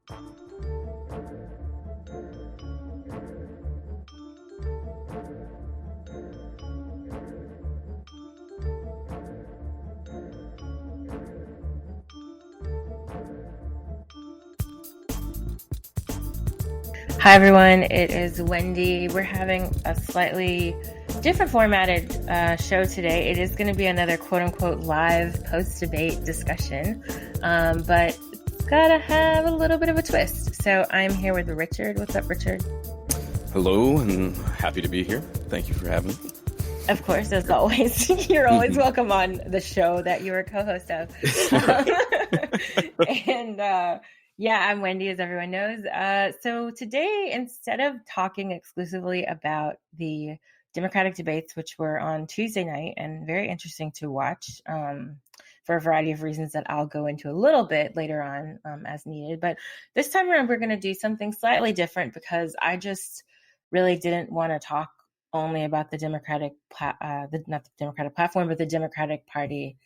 Hi, everyone. It is Wendy. We're having a slightly different formatted show today. It is going to be another quote-unquote live post-debate discussion, but it's got to have a little bit of a twist. So I'm here with Richard. What's up, Richard? Hello, and happy to be here. Thank you for having me. Of course, as always. You're always welcome on the show that you're a co-host of. And yeah, I'm Wendy, as everyone knows. So today, instead of talking exclusively about the Democratic debates, which were on Tuesday night and very interesting to watch for a variety of reasons that I'll go into a little bit later on as needed. But this time around, we're going to do something slightly different because I just really didn't want to talk only about the Democratic, not the Democratic platform, but the Democratic Party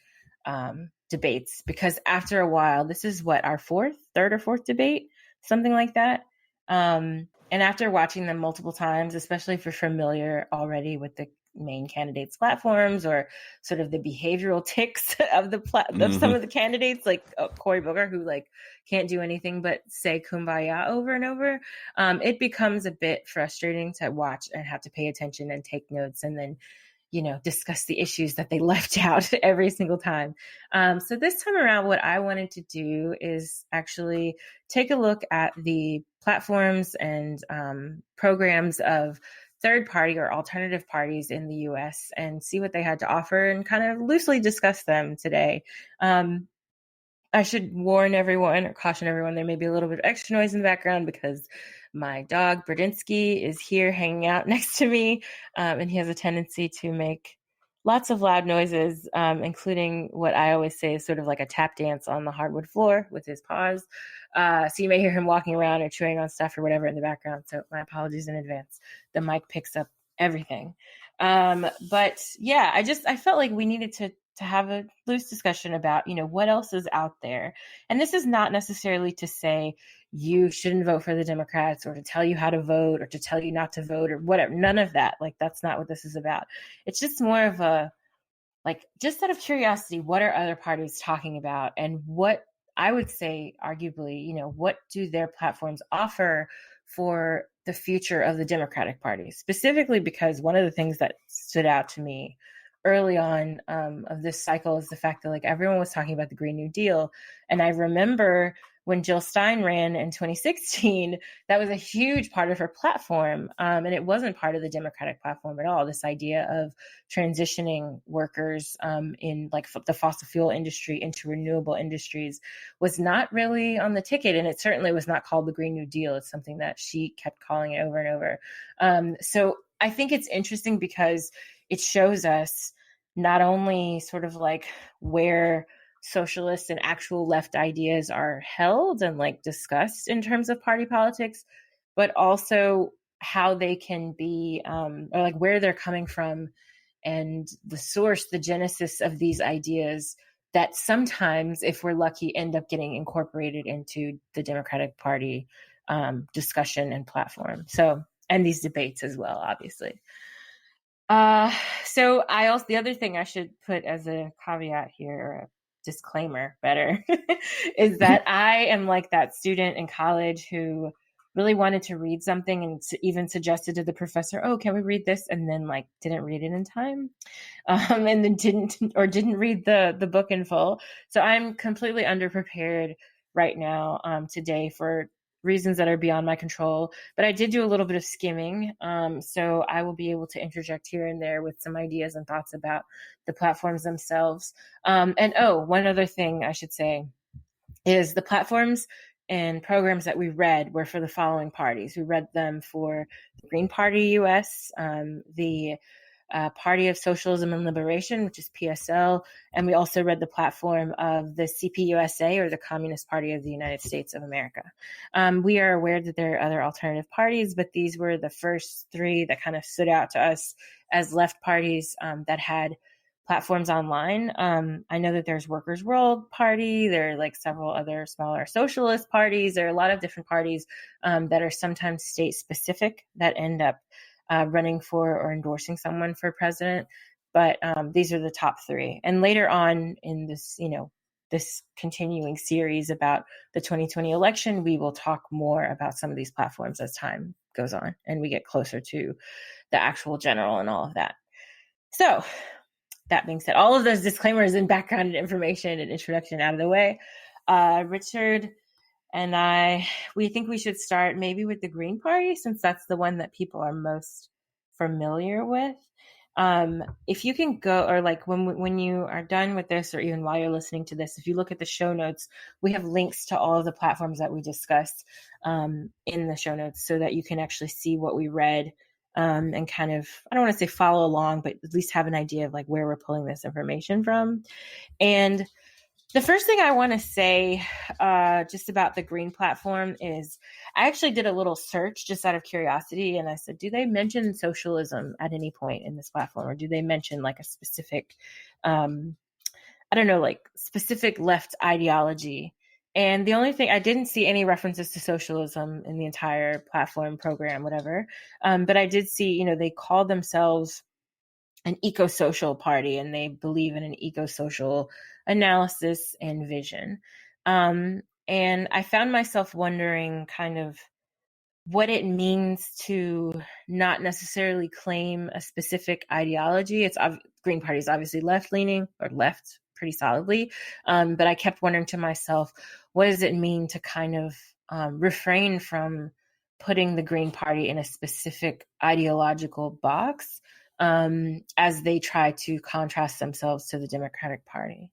debates, because after a while, this is what, our third or fourth debate, something like that. And after watching them multiple times, especially if you're familiar already with the main candidates' platforms or sort of the behavioral tics of of some of the candidates, like Cory Booker, who like can't do anything but say kumbaya over and over, it becomes a bit frustrating to watch and have to pay attention and take notes and then discuss the issues that they left out every single time. So this time around, what I wanted to do is actually take a look at the platforms and programs of third party or alternative parties in the US and see what they had to offer and kind of loosely discuss them today. I should warn everyone or caution everyone, there may be a little bit of extra noise in the background because my dog, Bradinsky, is here hanging out next to me, and he has a tendency to make lots of loud noises, including what I always say is sort of like a tap dance on the hardwood floor with his paws. So you may hear him walking around or chewing on stuff or whatever in the background, so my apologies in advance. The mic picks up everything. But yeah, I felt like we needed to have a loose discussion about, what else is out there. And this is not necessarily to say you shouldn't vote for the Democrats or to tell you how to vote or to tell you not to vote or whatever. None of that. Like, that's not what this is about. It's just more of a, like, just out of curiosity, what are other parties talking about? And what I would say, arguably, what do their platforms offer for the future of the Democratic Party? Specifically because one of the things that stood out to me early on of this cycle is the fact that like everyone was talking about the Green New Deal. And I remember when Jill Stein ran in 2016, that was a huge part of her platform. And it wasn't part of the Democratic platform at all. This idea of transitioning workers in like the fossil fuel industry into renewable industries was not really on the ticket. And it certainly was not called the Green New Deal. It's something that she kept calling it over and over. So I think it's interesting because it shows us not only sort of like where socialist and actual left ideas are held and like discussed in terms of party politics, but also how they can be, or like where they're coming from and the source, the genesis of these ideas that sometimes, if we're lucky, end up getting incorporated into the Democratic Party discussion and platform. So, and these debates as well, obviously. So the other thing I should put as a caveat here, or a disclaimer better, is that I am like that student in college who really wanted to read something and even suggested to the professor, oh, can we read this? And then like didn't read it in time. And then didn't read the book in full. So I'm completely underprepared right now today for reasons that are beyond my control, but I did do a little bit of skimming. So I will be able to interject here and there with some ideas and thoughts about the platforms themselves. And one other thing I should say is the platforms and programs that we read were for the following parties. We read them for the Green Party US, the Party of Socialism and Liberation, which is PSL, and we also read the platform of the CPUSA, or the Communist Party of the United States of America. We are aware that there are other alternative parties, but these were the first three that kind of stood out to us as left parties that had platforms online. I know that there's Workers' World Party. There are like several other smaller socialist parties. There are a lot of different parties that are sometimes state specific that end up running for or endorsing someone for president. But these are the top three. And later on in this, this continuing series about the 2020 election, we will talk more about some of these platforms as time goes on and we get closer to the actual general and all of that. So that being said, all of those disclaimers and background information and introduction out of the way, Richard and we think we should start maybe with the Green Party, since that's the one that people are most familiar with. If you can go, or like when you are done with this, or even while you're listening to this, if you look at the show notes, we have links to all of the platforms that we discussed in the show notes, so that you can actually see what we read and kind of, I don't want to say follow along, but at least have an idea of like where we're pulling this information from. And the first thing I want to say just about the Green platform is I actually did a little search just out of curiosity, and I said, do they mention socialism at any point in this platform, or do they mention like a specific, specific left ideology? And the only thing, I didn't see any references to socialism in the entire platform, program, whatever. But I did see, they call themselves an eco-social party, and they believe in an eco-social analysis and vision. And I found myself wondering kind of what it means to not necessarily claim a specific ideology. Green Party is obviously left-leaning, or left pretty solidly. But I kept wondering to myself, what does it mean to kind of refrain from putting the Green Party in a specific ideological box as they try to contrast themselves to the Democratic Party?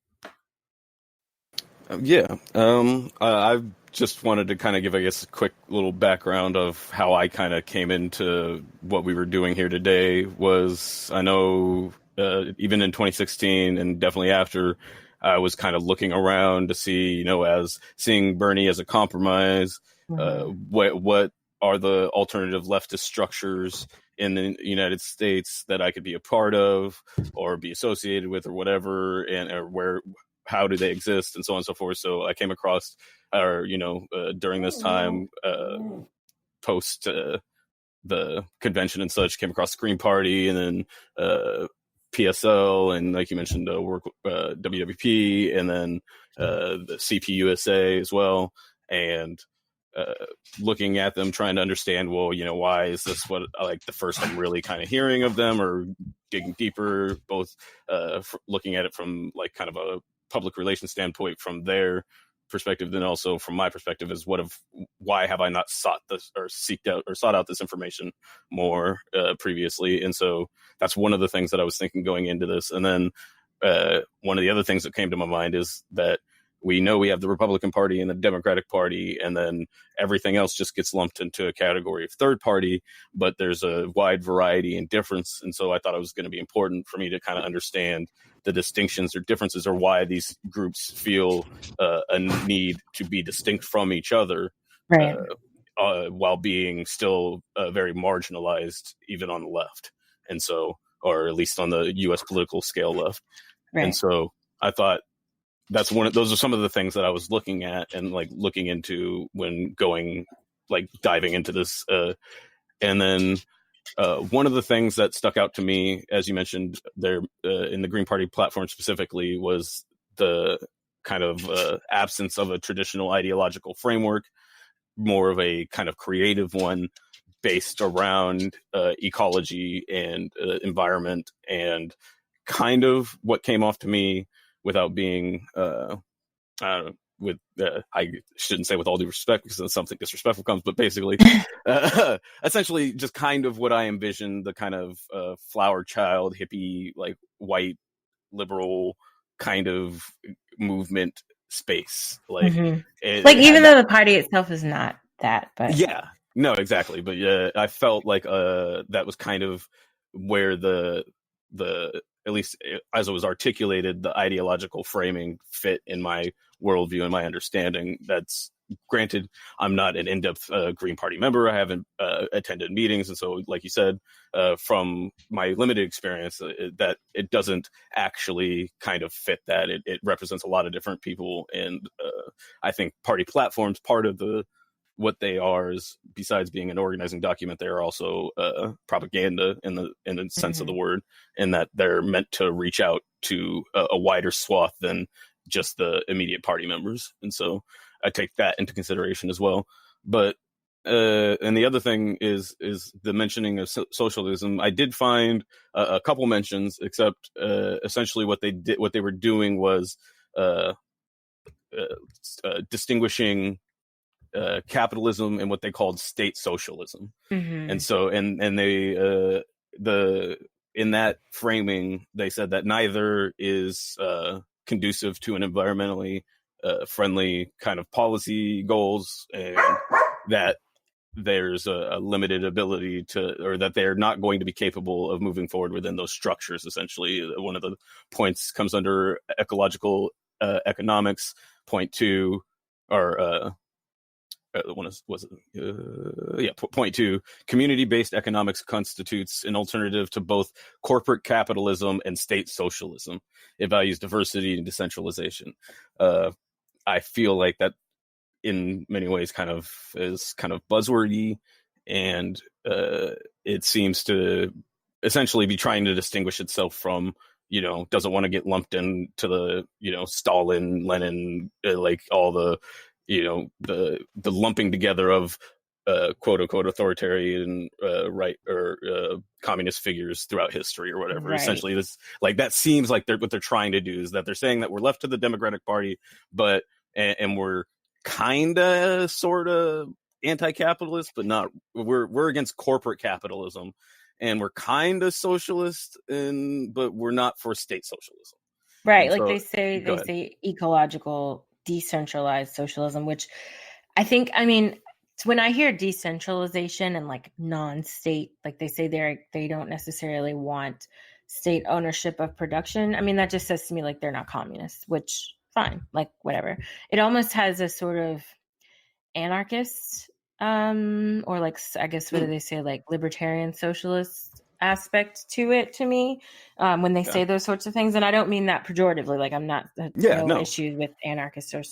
I just wanted to kind of give, I guess, a quick little background of how I kind of came into what we were doing here today. Was, I know even in 2016 and definitely after, I was kind of looking around to see, as seeing Bernie as a compromise, what are the alternative leftist structures in the United States that I could be a part of or be associated with or whatever, or how do they exist, and so on and so forth. So I came across, during this time, post the convention and such, came across the Green Party, and then PSL, and like you mentioned, WWP, and then the CPUSA as well, and looking at them, trying to understand, well, why is this what like the first I'm really kind of hearing of them, or digging deeper, both looking at it from like kind of a public relations standpoint from their perspective, then also from my perspective is why have I not sought out this information more previously? And so that's one of the things that I was thinking going into this. And then one of the other things that came to my mind is that we know we have the Republican Party and the Democratic Party, and then everything else just gets lumped into a category of third party, but there's a wide variety and difference. And so I thought it was going to be important for me to kind of understand the distinctions or differences, or why these groups feel a need to be distinct from each other, right, while being still very marginalized, even on the left. And so, or at least on the U.S. political scale left. Right. And so I thought, those are some of the things that I was looking at and like looking into when diving into this. And then one of the things that stuck out to me, as you mentioned there in the Green Party platform specifically, was the kind of absence of a traditional ideological framework, more of a kind of creative one based around ecology and environment, and kind of what came off to me, without being, I shouldn't say with all due respect, because then something disrespectful comes, but basically, essentially just kind of what I envisioned, the kind of flower child, hippie, like white liberal kind of movement space. Like, even though the party itself is not that, but yeah, no, exactly. But yeah, I felt like that was kind of where the at least as it was articulated, the ideological framing fit in my worldview and my understanding. That's granted, I'm not an in-depth Green Party member. I haven't attended meetings, and so, like you said, from my limited experience, that it doesn't actually kind of fit that. It represents a lot of different people, and I think party platforms, part of what they are is, besides being an organizing document, they are also propaganda in the sense of the word, in that they're meant to reach out to a wider swath than just the immediate party members. And so I take that into consideration as well. But and the other thing is the mentioning of socialism. I did find a couple mentions, except essentially what they were doing was distinguishing capitalism and what they called state socialism. And so and they in that framing, they said that neither is conducive to an environmentally friendly kind of policy goals, and that there's a limited ability to, or that they're not going to be capable of moving forward within those structures. Essentially, one of the points comes under ecological economics. Point two, or point two, community-based economics constitutes an alternative to both corporate capitalism and state socialism. It values diversity and decentralization. I feel like that in many ways is kind of buzzwordy, and it seems to essentially be trying to distinguish itself from, doesn't want to get lumped into the, Stalin, Lenin, like all the, the lumping together of quote unquote authoritarian right or communist figures throughout history or whatever. Right. Essentially, this, like, that seems like what they're trying to do is that they're saying that we're left to the Democratic Party, but and we're kind of sort of anti-capitalist, but not. We're against corporate capitalism, and we're kind of socialist, but we're not for state socialism. Right, and like they say ecological decentralized socialism, which I think, when I hear decentralization and like non-state, like they say they don't necessarily want state ownership of production. That just says to me like they're not communists, which fine, like whatever. It almost has a sort of anarchist or like, I guess, what do they say, like libertarian socialist aspect to it to me when they say those sorts of things. And I don't mean that pejoratively, like I'm not no issue with anarchists or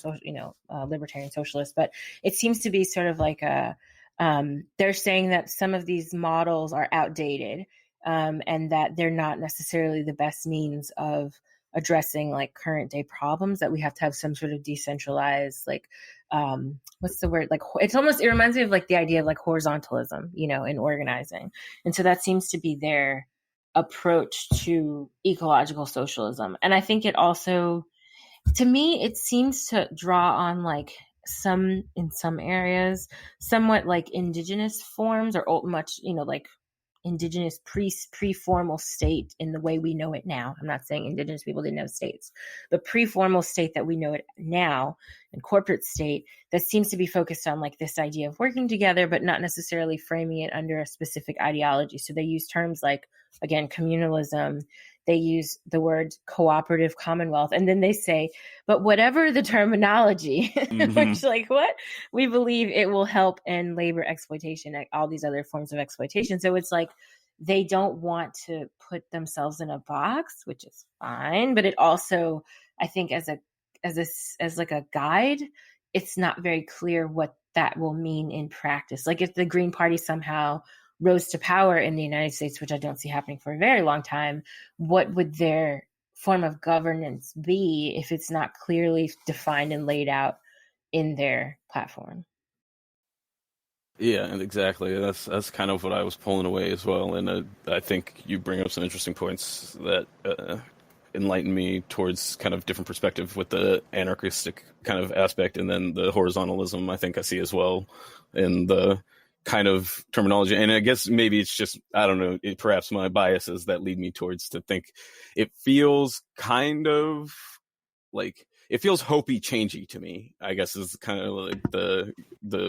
libertarian socialists, but it seems to be sort of like they're saying that some of these models are outdated and that they're not necessarily the best means of addressing like current day problems, that we have to have some sort of decentralized, like what's the word, like it reminds me of like the idea of like horizontalism, in organizing. And so that seems to be their approach to ecological socialism. And I think it also, to me, it seems to draw on like in some areas somewhat like indigenous forms, or much like indigenous pre-formal state in the way we know it now. I'm not saying indigenous people didn't have states, but pre-formal state that we know it now, and corporate state that seems to be focused on like this idea of working together, but not necessarily framing it under a specific ideology. So they use terms like, again, communalism. They use the word cooperative commonwealth. And then they say, but whatever the terminology, which like what? We believe it will help end labor exploitation, all these other forms of exploitation. So it's like they don't want to put themselves in a box, which is fine. But it also, I think as like a guide, it's not very clear what that will mean in practice. Like if the Green Party somehow rose to power in the United States, which I don't see happening for a very long time, what would their form of governance be if it's not clearly defined and laid out in their platform? Yeah, exactly. That's kind of what I was pulling away as well. And I think you bring up some interesting points that enlighten me towards kind of different perspective with the anarchistic kind of aspect, and then the horizontalism I think I see as well in the kind of terminology. And I guess maybe it's just, I don't know, perhaps my biases that lead me towards to think it feels kind of like, it feels hopey changey to me, I guess, is kind of like the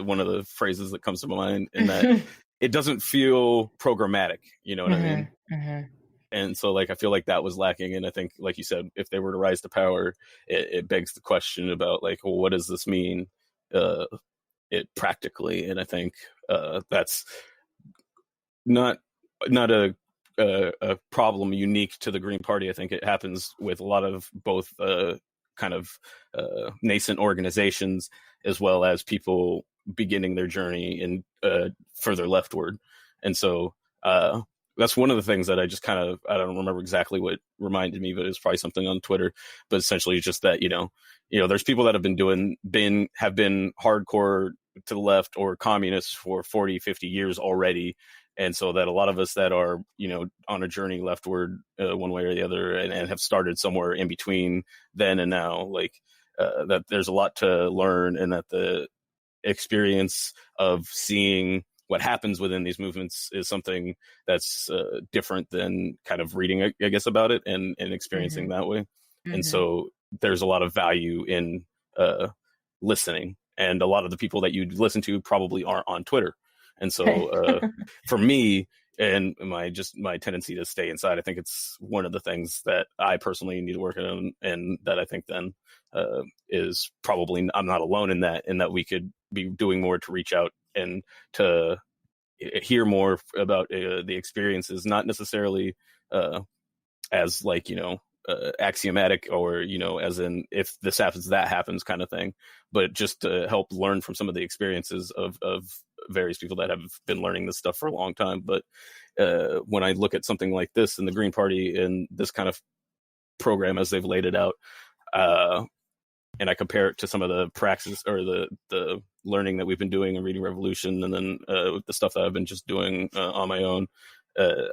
one of the phrases that comes to mind, in that it doesn't feel programmatic, you know what I mean? And so like I feel like that was lacking. And I think, like you said, if they were to rise to power, it begs the question about like, well, what does this mean it practically. And I think that's not a problem unique to the Green Party. I think it happens with a lot of both kind of nascent organizations as well as people beginning their journey in further leftward. And so that's one of the things that I just kind of, I don't remember exactly what reminded me, but it's probably something on Twitter. But essentially just that, there's people that have been hardcore to the left or communists for 40, 50 years already. And so that a lot of us that are, on a journey leftward one way or the other and have started somewhere in between then and now, that there's a lot to learn, and that the experience of seeing what happens within these movements is something that's different than kind of reading, I guess, about it and experiencing that way. And so there's a lot of value in listening. And a lot of the people that you listen to probably aren't on Twitter. And so for me and my tendency to stay inside, I think it's one of the things that I personally need to work on, and that I think then is probably, I'm not alone in that we could be doing more to reach out and to hear more about the experiences, not necessarily as axiomatic or, as in if this happens, that happens kind of thing, but just to help learn from some of the experiences of various people that have been learning this stuff for a long time. But when I look at something like this and the Green Party and this kind of program as they've laid it out, and I compare it to some of the praxis or the learning that we've been doing in Reading Revolution, and then the stuff that I've been just doing on my own,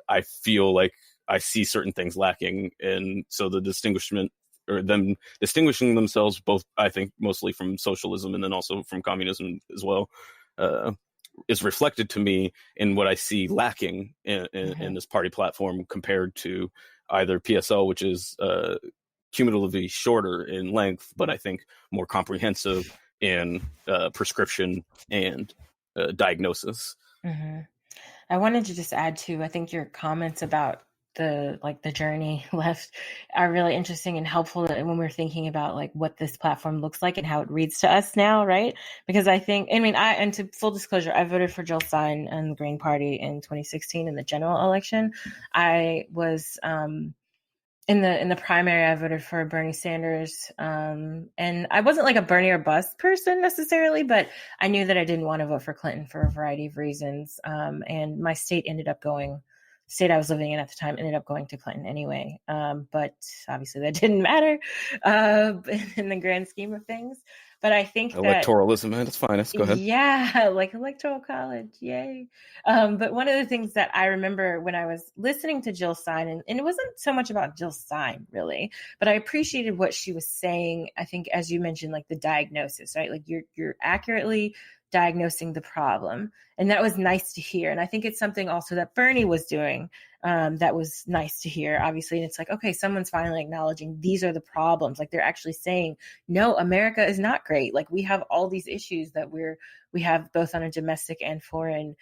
I feel like I see certain things lacking. And so the distinguishment, or them distinguishing themselves, both, I think, mostly from socialism and then also from communism as well, is reflected to me in what I see lacking in this party platform compared to either PSL, which is cumulatively shorter in length, but I think more comprehensive in prescription and diagnosis. I wanted to just add to, I think your comments about the journey left are really interesting and helpful when we're thinking about what this platform looks like and how it reads to us now, right? Because and to full disclosure, I voted for Jill Stein and the Green Party in 2016 in the general election. I was in the primary, I voted for Bernie Sanders, and I wasn't a Bernie or bust person necessarily, but I knew that I didn't want to vote for Clinton for a variety of reasons, and my state I was living in at the time ended up going to Clinton anyway. But obviously that didn't matter in the grand scheme of things. But I think electoralism, man, that's fine. Let's go ahead. Yeah, electoral college, yay. But one of the things that I remember when I was listening to Jill Stein, and it wasn't so much about Jill Stein really, but I appreciated what she was saying. I think, as you mentioned, the diagnosis, right? You're accurately diagnosing the problem. And that was nice to hear. And I think it's something also that Bernie was doing that was nice to hear, obviously. And it's okay, someone's finally acknowledging these are the problems. They're actually saying, no, America is not great. We have all these issues that we have both on a domestic and foreign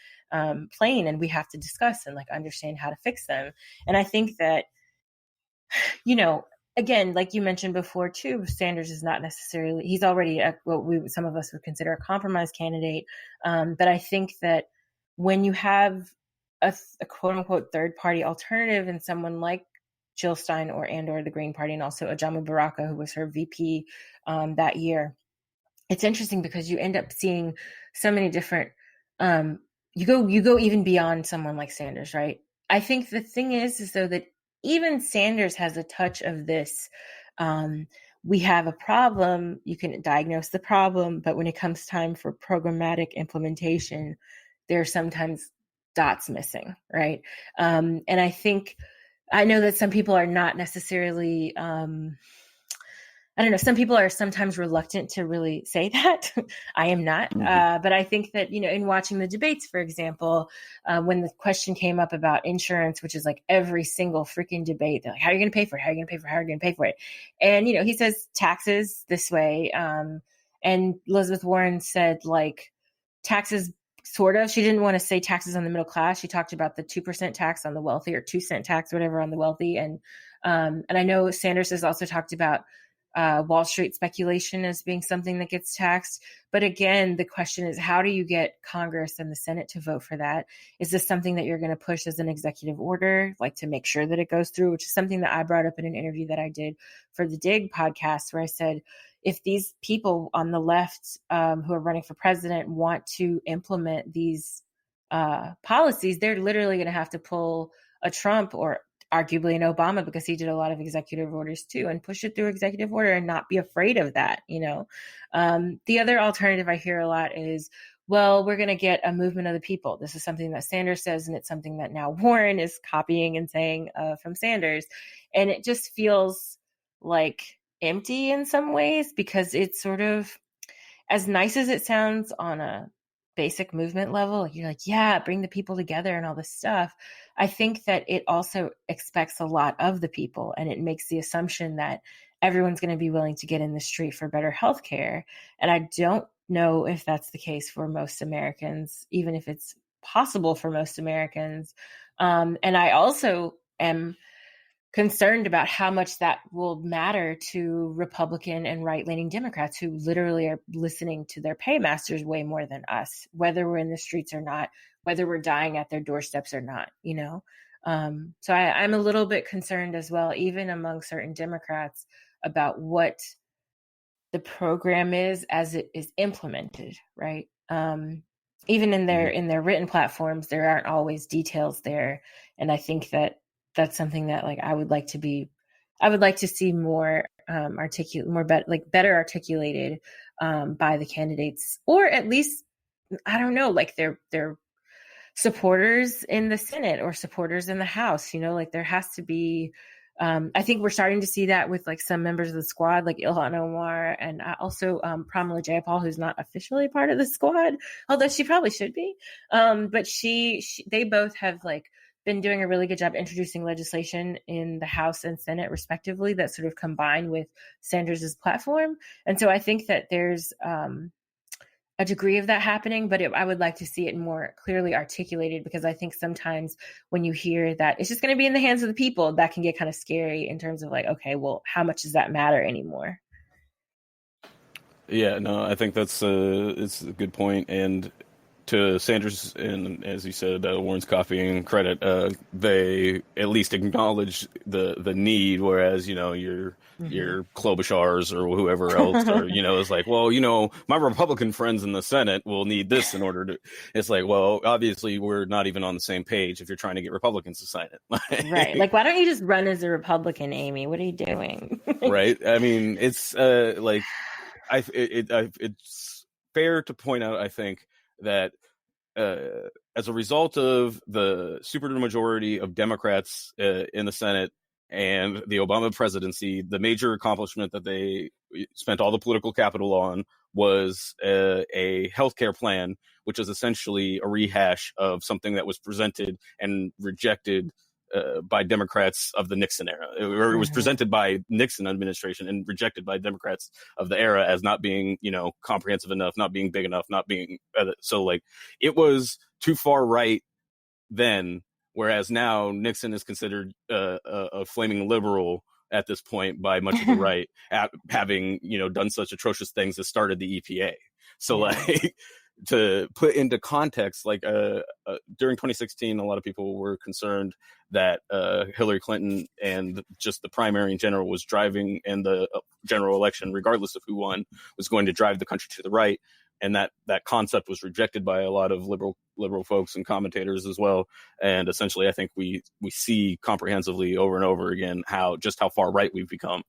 plane, and we have to discuss and understand how to fix them. And I think that, again, like you mentioned before too, Sanders is not necessarily, he's already what some of us would consider a compromise candidate. But I think that when you have a quote unquote third party alternative and someone like Jill Stein or the Green Party, and also Ajamu Baraka, who was her VP that year, it's interesting because you end up seeing so many different, you go even beyond someone like Sanders, right? I think the thing is though that even Sanders has a touch of this. We have a problem. You can diagnose the problem, but when it comes time for programmatic implementation, there are sometimes dots missing, right? And I know that some people are not necessarily, some people are sometimes reluctant to really say that. I am not. But I think that, in watching the debates, for example, when the question came up about insurance, which is every single freaking debate, they're how are you going to pay for it? How are you going to pay for it? How are you going to pay for it? And, he says taxes this way. And Elizabeth Warren said taxes, sort of. She didn't want to say taxes on the middle class. She talked about the 2% tax on the wealthy, or 2-cent tax, whatever, on the wealthy. And I know Sanders has also talked about Wall Street speculation as being something that gets taxed. But again, the question is, how do you get Congress and the Senate to vote for that? Is this something that you're going to push as an executive order, like to make sure that it goes through, which is something that I brought up in an interview that I did for the Dig podcast, where I said, if these people on the left who are running for president want to implement these policies, they're literally going to have to pull a Trump or arguably an Obama, because he did a lot of executive orders too, and push it through executive order and not be afraid of that. The other alternative I hear a lot is, well, we're going to get a movement of the people. This is something that Sanders says, and it's something that now Warren is copying and saying from Sanders. And it just feels like empty in some ways, because it's sort of, as nice as it sounds on a basic movement level, you're like, yeah, bring the people together and all this stuff. I think that it also expects a lot of the people, and it makes the assumption that everyone's going to be willing to get in the street for better healthcare. And I don't know if that's the case for most Americans, even if it's possible for most Americans. And I also am concerned about how much that will matter to Republican and right-leaning Democrats, who literally are listening to their paymasters way more than us, whether we're in the streets or not, whether we're dying at their doorsteps or not, So I'm a little bit concerned as well, even among certain Democrats, about what the program is as it is implemented, right? Even in their written platforms, there aren't always details there. And I think that that's something that I would like to see more better articulated by the candidates, or at least, I don't know, their supporters in the Senate or supporters in the House. There has to be. I think we're starting to see that with some members of the squad, like Ilhan Omar, and also Pramila Jayapal, who's not officially part of the squad, although she probably should be. But they both have been doing a really good job introducing legislation in the House and Senate, respectively, that sort of combine with Sanders's platform. And so I think that there's a degree of that happening, but I would like to see it more clearly articulated, because I think sometimes when you hear that it's just going to be in the hands of the people, that can get kind of scary in terms of okay, well, how much does that matter anymore? Yeah, no, I think it's a good point. And to Sanders and, as you said, Warren's copying credit, they at least acknowledge the need, whereas your Klobuchars or whoever else are, is like, well, my Republican friends in the Senate will need this in order to. It's like, well, obviously we're not even on the same page if you're trying to get Republicans to sign it. Right? Why don't you just run as a Republican, Amy? What are you doing? Right? I mean, it's it's fair to point out, I think, that as a result of the supermajority of Democrats in the Senate and the Obama presidency, the major accomplishment that they spent all the political capital on was a healthcare plan, which is essentially a rehash of something that was presented and rejected by Democrats of the Nixon era, or it was presented by Nixon administration and rejected by Democrats of the era as not being, comprehensive enough, not being big enough, not being it was too far right then, whereas now Nixon is considered a flaming liberal at this point by much of the right, having done such atrocious things as started the EPA. So to put into context, during 2016, a lot of people were concerned that Hillary Clinton and just the primary in general was driving, and the general election, regardless of who won, was going to drive the country to the right. And that concept was rejected by a lot of liberal folks and commentators as well. And essentially, I think we see comprehensively over and over again how far right we've become,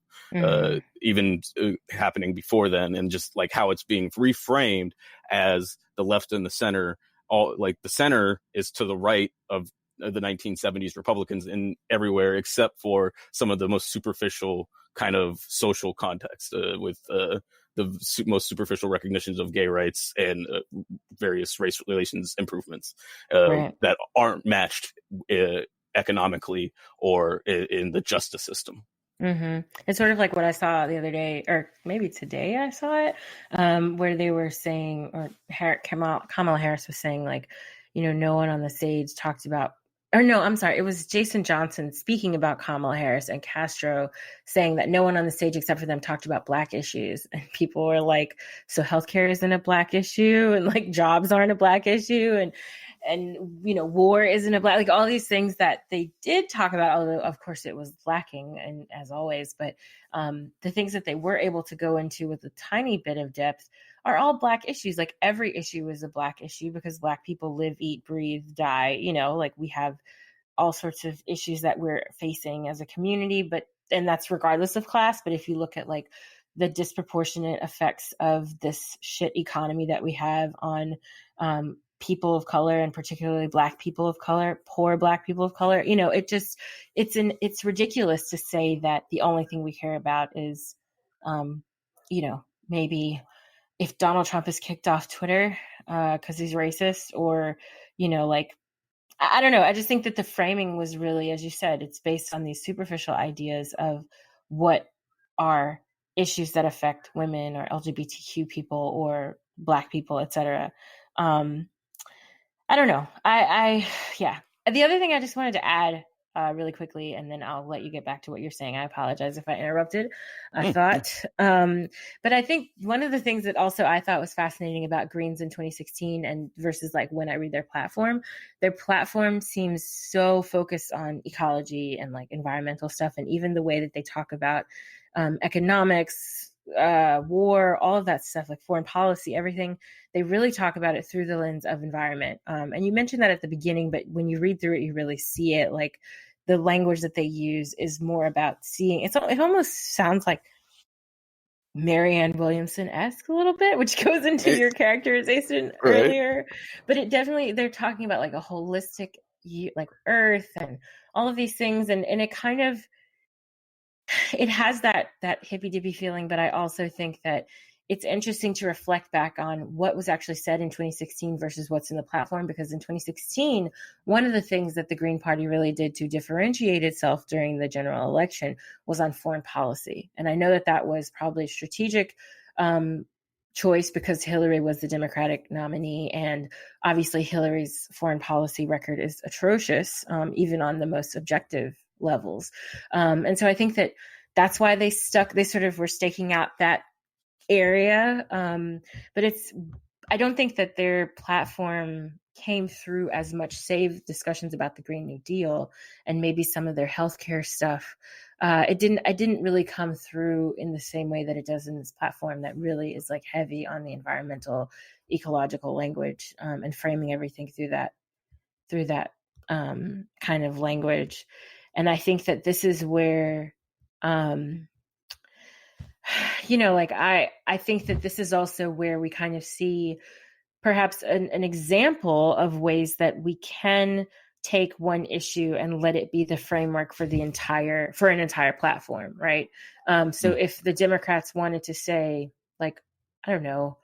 even happening before then, and just how it's being reframed as the left and the center. All the center is to the right of the 1970s Republicans in everywhere except for some of the most superficial kind of social context, with the most superficial recognitions of gay rights and various race relations improvements that aren't matched economically or in the justice system. It's sort of like what I saw the other day, or maybe today I saw it, where they were saying, or Kamala Harris was saying, no one on the stage talked about or no, I'm sorry, it was Jason Johnson speaking about Kamala Harris and Castro, saying that no one on the stage except for them talked about Black issues. And people were like, so healthcare isn't a Black issue, and like jobs aren't a Black issue, and war isn't a Black, like all these things that they did talk about, although of course it was lacking, and as always, but the things that they were able to go into with a tiny bit of depth are all Black issues. Like every issue is a Black issue because Black people live, eat, breathe, die. Like we have all sorts of issues that we're facing as a community, and that's regardless of class. But if you look at like the disproportionate effects of this shit economy that we have on people of color, and particularly Black people of color, poor Black people of color, it's ridiculous to say that the only thing we care about is, maybe if Donald Trump is kicked off Twitter because he's racist, or, like, I don't know. I just think that the framing was really, as you said, it's based on these superficial ideas of what are issues that affect women or LGBTQ people or Black people, et cetera. I don't know. Yeah. The other thing I just wanted to add really quickly, and then I'll let you get back to what you're saying. I apologize if I interrupted a thought. But I think one of the things that also I thought was fascinating about Greens in 2016 and versus like when I read their platform seems so focused on ecology and like environmental stuff. And even the way that they talk about economics, war, all of that stuff, like foreign policy, everything, they really talk about it through the lens of environment. And you mentioned that at the beginning, but when you read through it, you really see it. Like the language that they use is more about seeing. It almost sounds like Marianne Williamson-esque a little bit, which goes into your characterization earlier. But it definitely, they're talking about like a holistic, like Earth and all of these things. And it kind of, it has that hippy dippy feeling, but I also think that it's interesting to reflect back on what was actually said in 2016 versus what's in the platform, because in 2016, one of the things that the Green Party really did to differentiate itself during the general election was on foreign policy. And I know that was probably a strategic choice because Hillary was the Democratic nominee, and obviously Hillary's foreign policy record is atrocious, even on the most objective levels. And so I think that's why they sort of were staking out that area. But I don't think that their platform came through as much, save discussions about the Green New Deal and maybe some of their healthcare stuff. I didn't really come through in the same way that it does in this platform that really is like heavy on the environmental, ecological language, and framing everything through that kind of language. And I think that this is where, like I think that this is also where we kind of see perhaps an example of ways that we can take one issue and let it be the framework for an entire platform, right? So if the Democrats wanted to say, like, I don't know,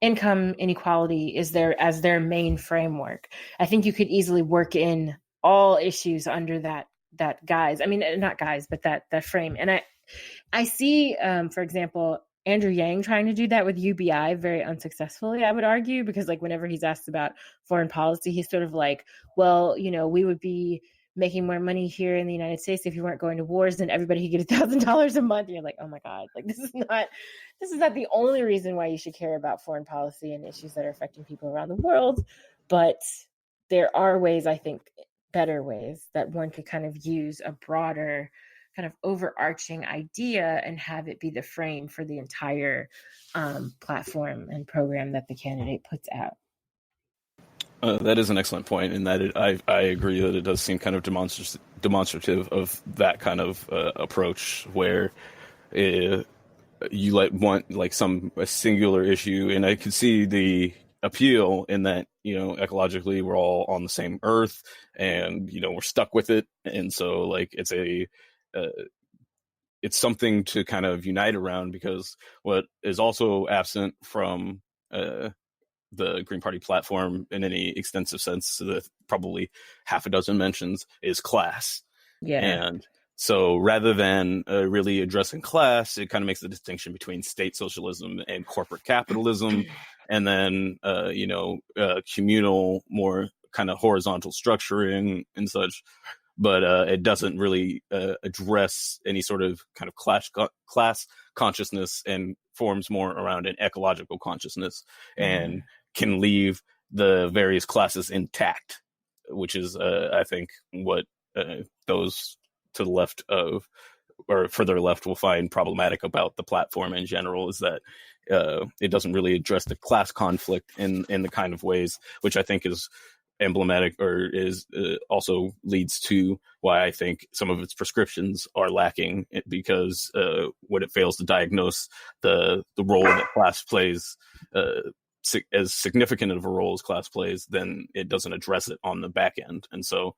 income inequality is as their main framework, I think you could easily work in all issues under that guise. I mean, not guise, but that frame. And I see, for example, Andrew Yang trying to do that with UBI very unsuccessfully, I would argue, because like whenever he's asked about foreign policy, he's sort of like, well, we would be making more money here in the United States if you weren't going to wars, then everybody could get $1,000 a month. And you're like, oh my God, like this is not the only reason why you should care about foreign policy and issues that are affecting people around the world. But there are ways, I think, better ways that one could kind of use a broader kind of overarching idea and have it be the frame for the entire platform and program that the candidate puts out. That is an excellent point, in that I agree that it does seem kind of demonstrative of that kind of approach, where you want a singular issue, and I could see the appeal in that, ecologically we're all on the same earth, and we're stuck with it, and so like it's something to kind of unite around, because what is also absent from the Green Party platform in any extensive sense, probably half a dozen mentions, is class. Yeah. And so rather than really addressing class, it kind of makes the distinction between state socialism and corporate capitalism, and then, communal, more kind of horizontal structuring and such, but it doesn't really address any sort of kind of class consciousness, and forms more around an ecological consciousness, and can leave the various classes intact, which is, I think, what those to the left of, or further left, will find problematic about the platform in general, is that it doesn't really address the class conflict in the kind of ways which I think is emblematic, or is also leads to why I think some of its prescriptions are lacking, because when it fails to diagnose the role that class plays, as significant of a role as class plays, then it doesn't address it on the back end. And so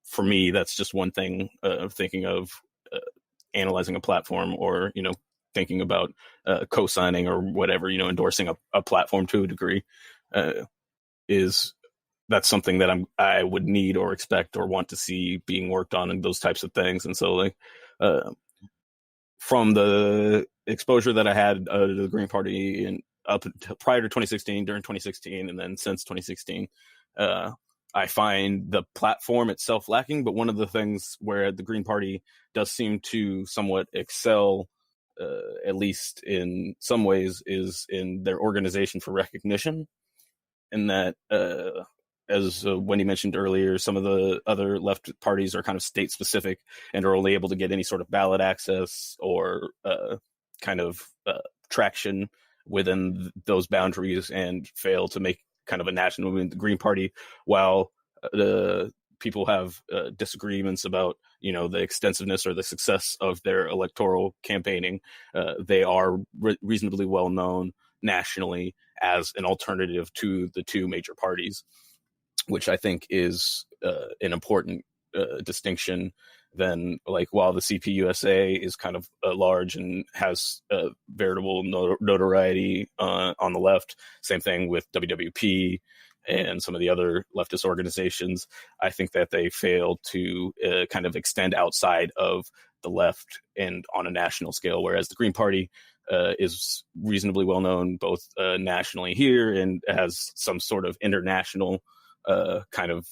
for me, that's just one thing, thinking of analyzing a platform, or thinking about co-signing or whatever, endorsing a platform to a degree, is that's something that I would need or expect or want to see being worked on, and those types of things. And so from the exposure that I had to the Green Party and up prior to 2016, during 2016, and then since 2016, I find the platform itself lacking. But one of the things where the Green Party does seem to somewhat excel, at least in some ways, is in their organization for recognition. And that, as Wendy mentioned earlier, some of the other left parties are kind of state specific and are only able to get any sort of ballot access or kind of traction within those boundaries, and fail to make kind of a national movement. The Green Party, while the people have disagreements about the extensiveness or the success of their electoral campaigning, they are reasonably well known nationally as an alternative to the two major parties, which I think is an important distinction. Then, while the CPUSA is kind of large and has veritable notoriety on the left, same thing with WWP and some of the other leftist organizations, I think that they fail to kind of extend outside of the left and on a national scale, whereas the Green Party is reasonably well known both nationally here, and has some sort of international kind of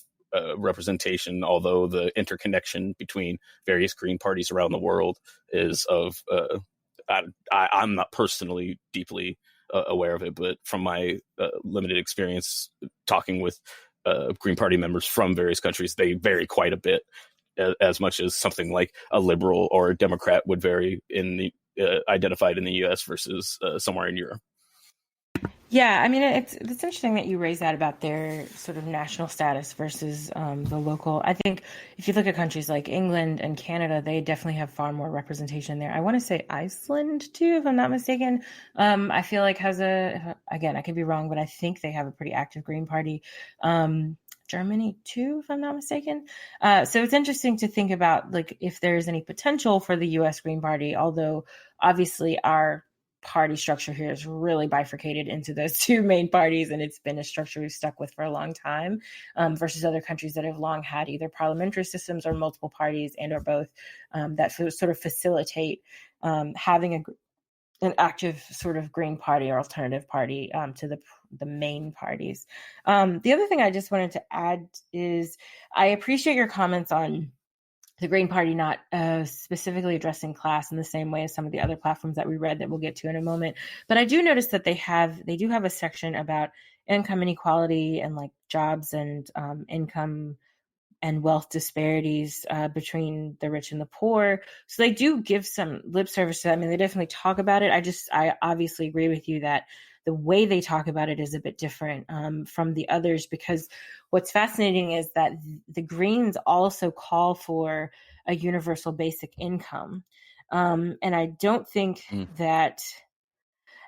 representation, although the interconnection between various Green parties around the world is of I'm not personally deeply aware of it, but from my limited experience talking with Green Party members from various countries, they vary quite a bit, as much as something like a liberal or a Democrat would vary in the identified in the U.S. versus somewhere in Europe. Yeah, I mean, it's interesting that you raise that about their sort of national status versus the local. I think if you look at countries like England and Canada, they definitely have far more representation there. I want to say Iceland too, if I'm not mistaken. I feel like has again, I could be wrong, but I think they have a pretty active Green Party. Germany too, if I'm not mistaken. So it's interesting to think about if there's any potential for the U.S. Green Party, although obviously our party structure here is really bifurcated into those two main parties, and it's been a structure we've stuck with for a long time, versus other countries that have long had either parliamentary systems or multiple parties and or both, that sort of facilitate having an active sort of Green Party or alternative party to the main parties. The other thing I just wanted to add is I appreciate your comments on the Green Party not specifically addressing class in the same way as some of the other platforms that we read that we'll get to in a moment. But I do notice that they do have a section about income inequality and jobs and income and wealth disparities between the rich and the poor. So they do give some lip service to that. I mean, they definitely talk about it. I obviously agree with you that the way they talk about it is a bit different from the others, because what's fascinating is that the Greens also call for a universal basic income. And I don't think that,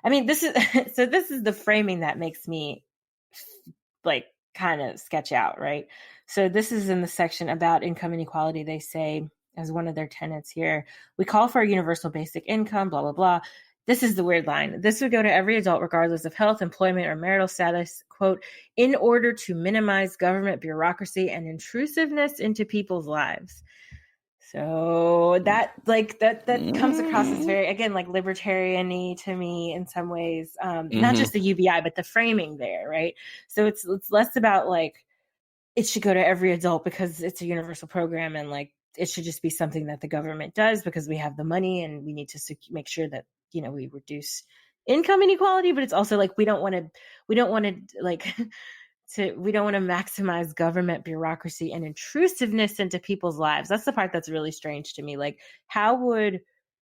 I mean, this is the framing that makes me kind of sketch out, right? So this is in the section about income inequality. They say, as one of their tenets here, we call for a universal basic income, blah, blah, blah. This is the weird line. This would go to every adult, regardless of health, employment, or marital status, quote, in order to minimize government bureaucracy and intrusiveness into people's lives. So that comes across as very, again, libertarian-y to me in some ways, not just the UBI, but the framing there, right? So it's less about it should go to every adult because it's a universal program, and like it should just be something that the government does because we have the money and we need to make sure that, you know, we reduce income inequality. But it's also like we don't want to like we don't want to maximize government bureaucracy and intrusiveness into people's lives. That's the part that's really strange to me. Like, how would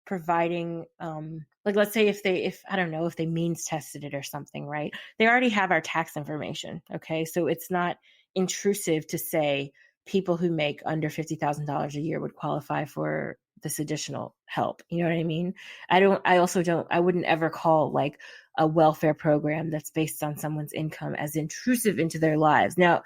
providing like, let's say if I don't know, if they means tested it or something, right? They already have our tax information. Okay. So it's not intrusive to say people who make under $50,000 a year would qualify for this additional help. You know what I mean? I wouldn't ever call like a welfare program that's based on someone's income as intrusive into their lives. Now,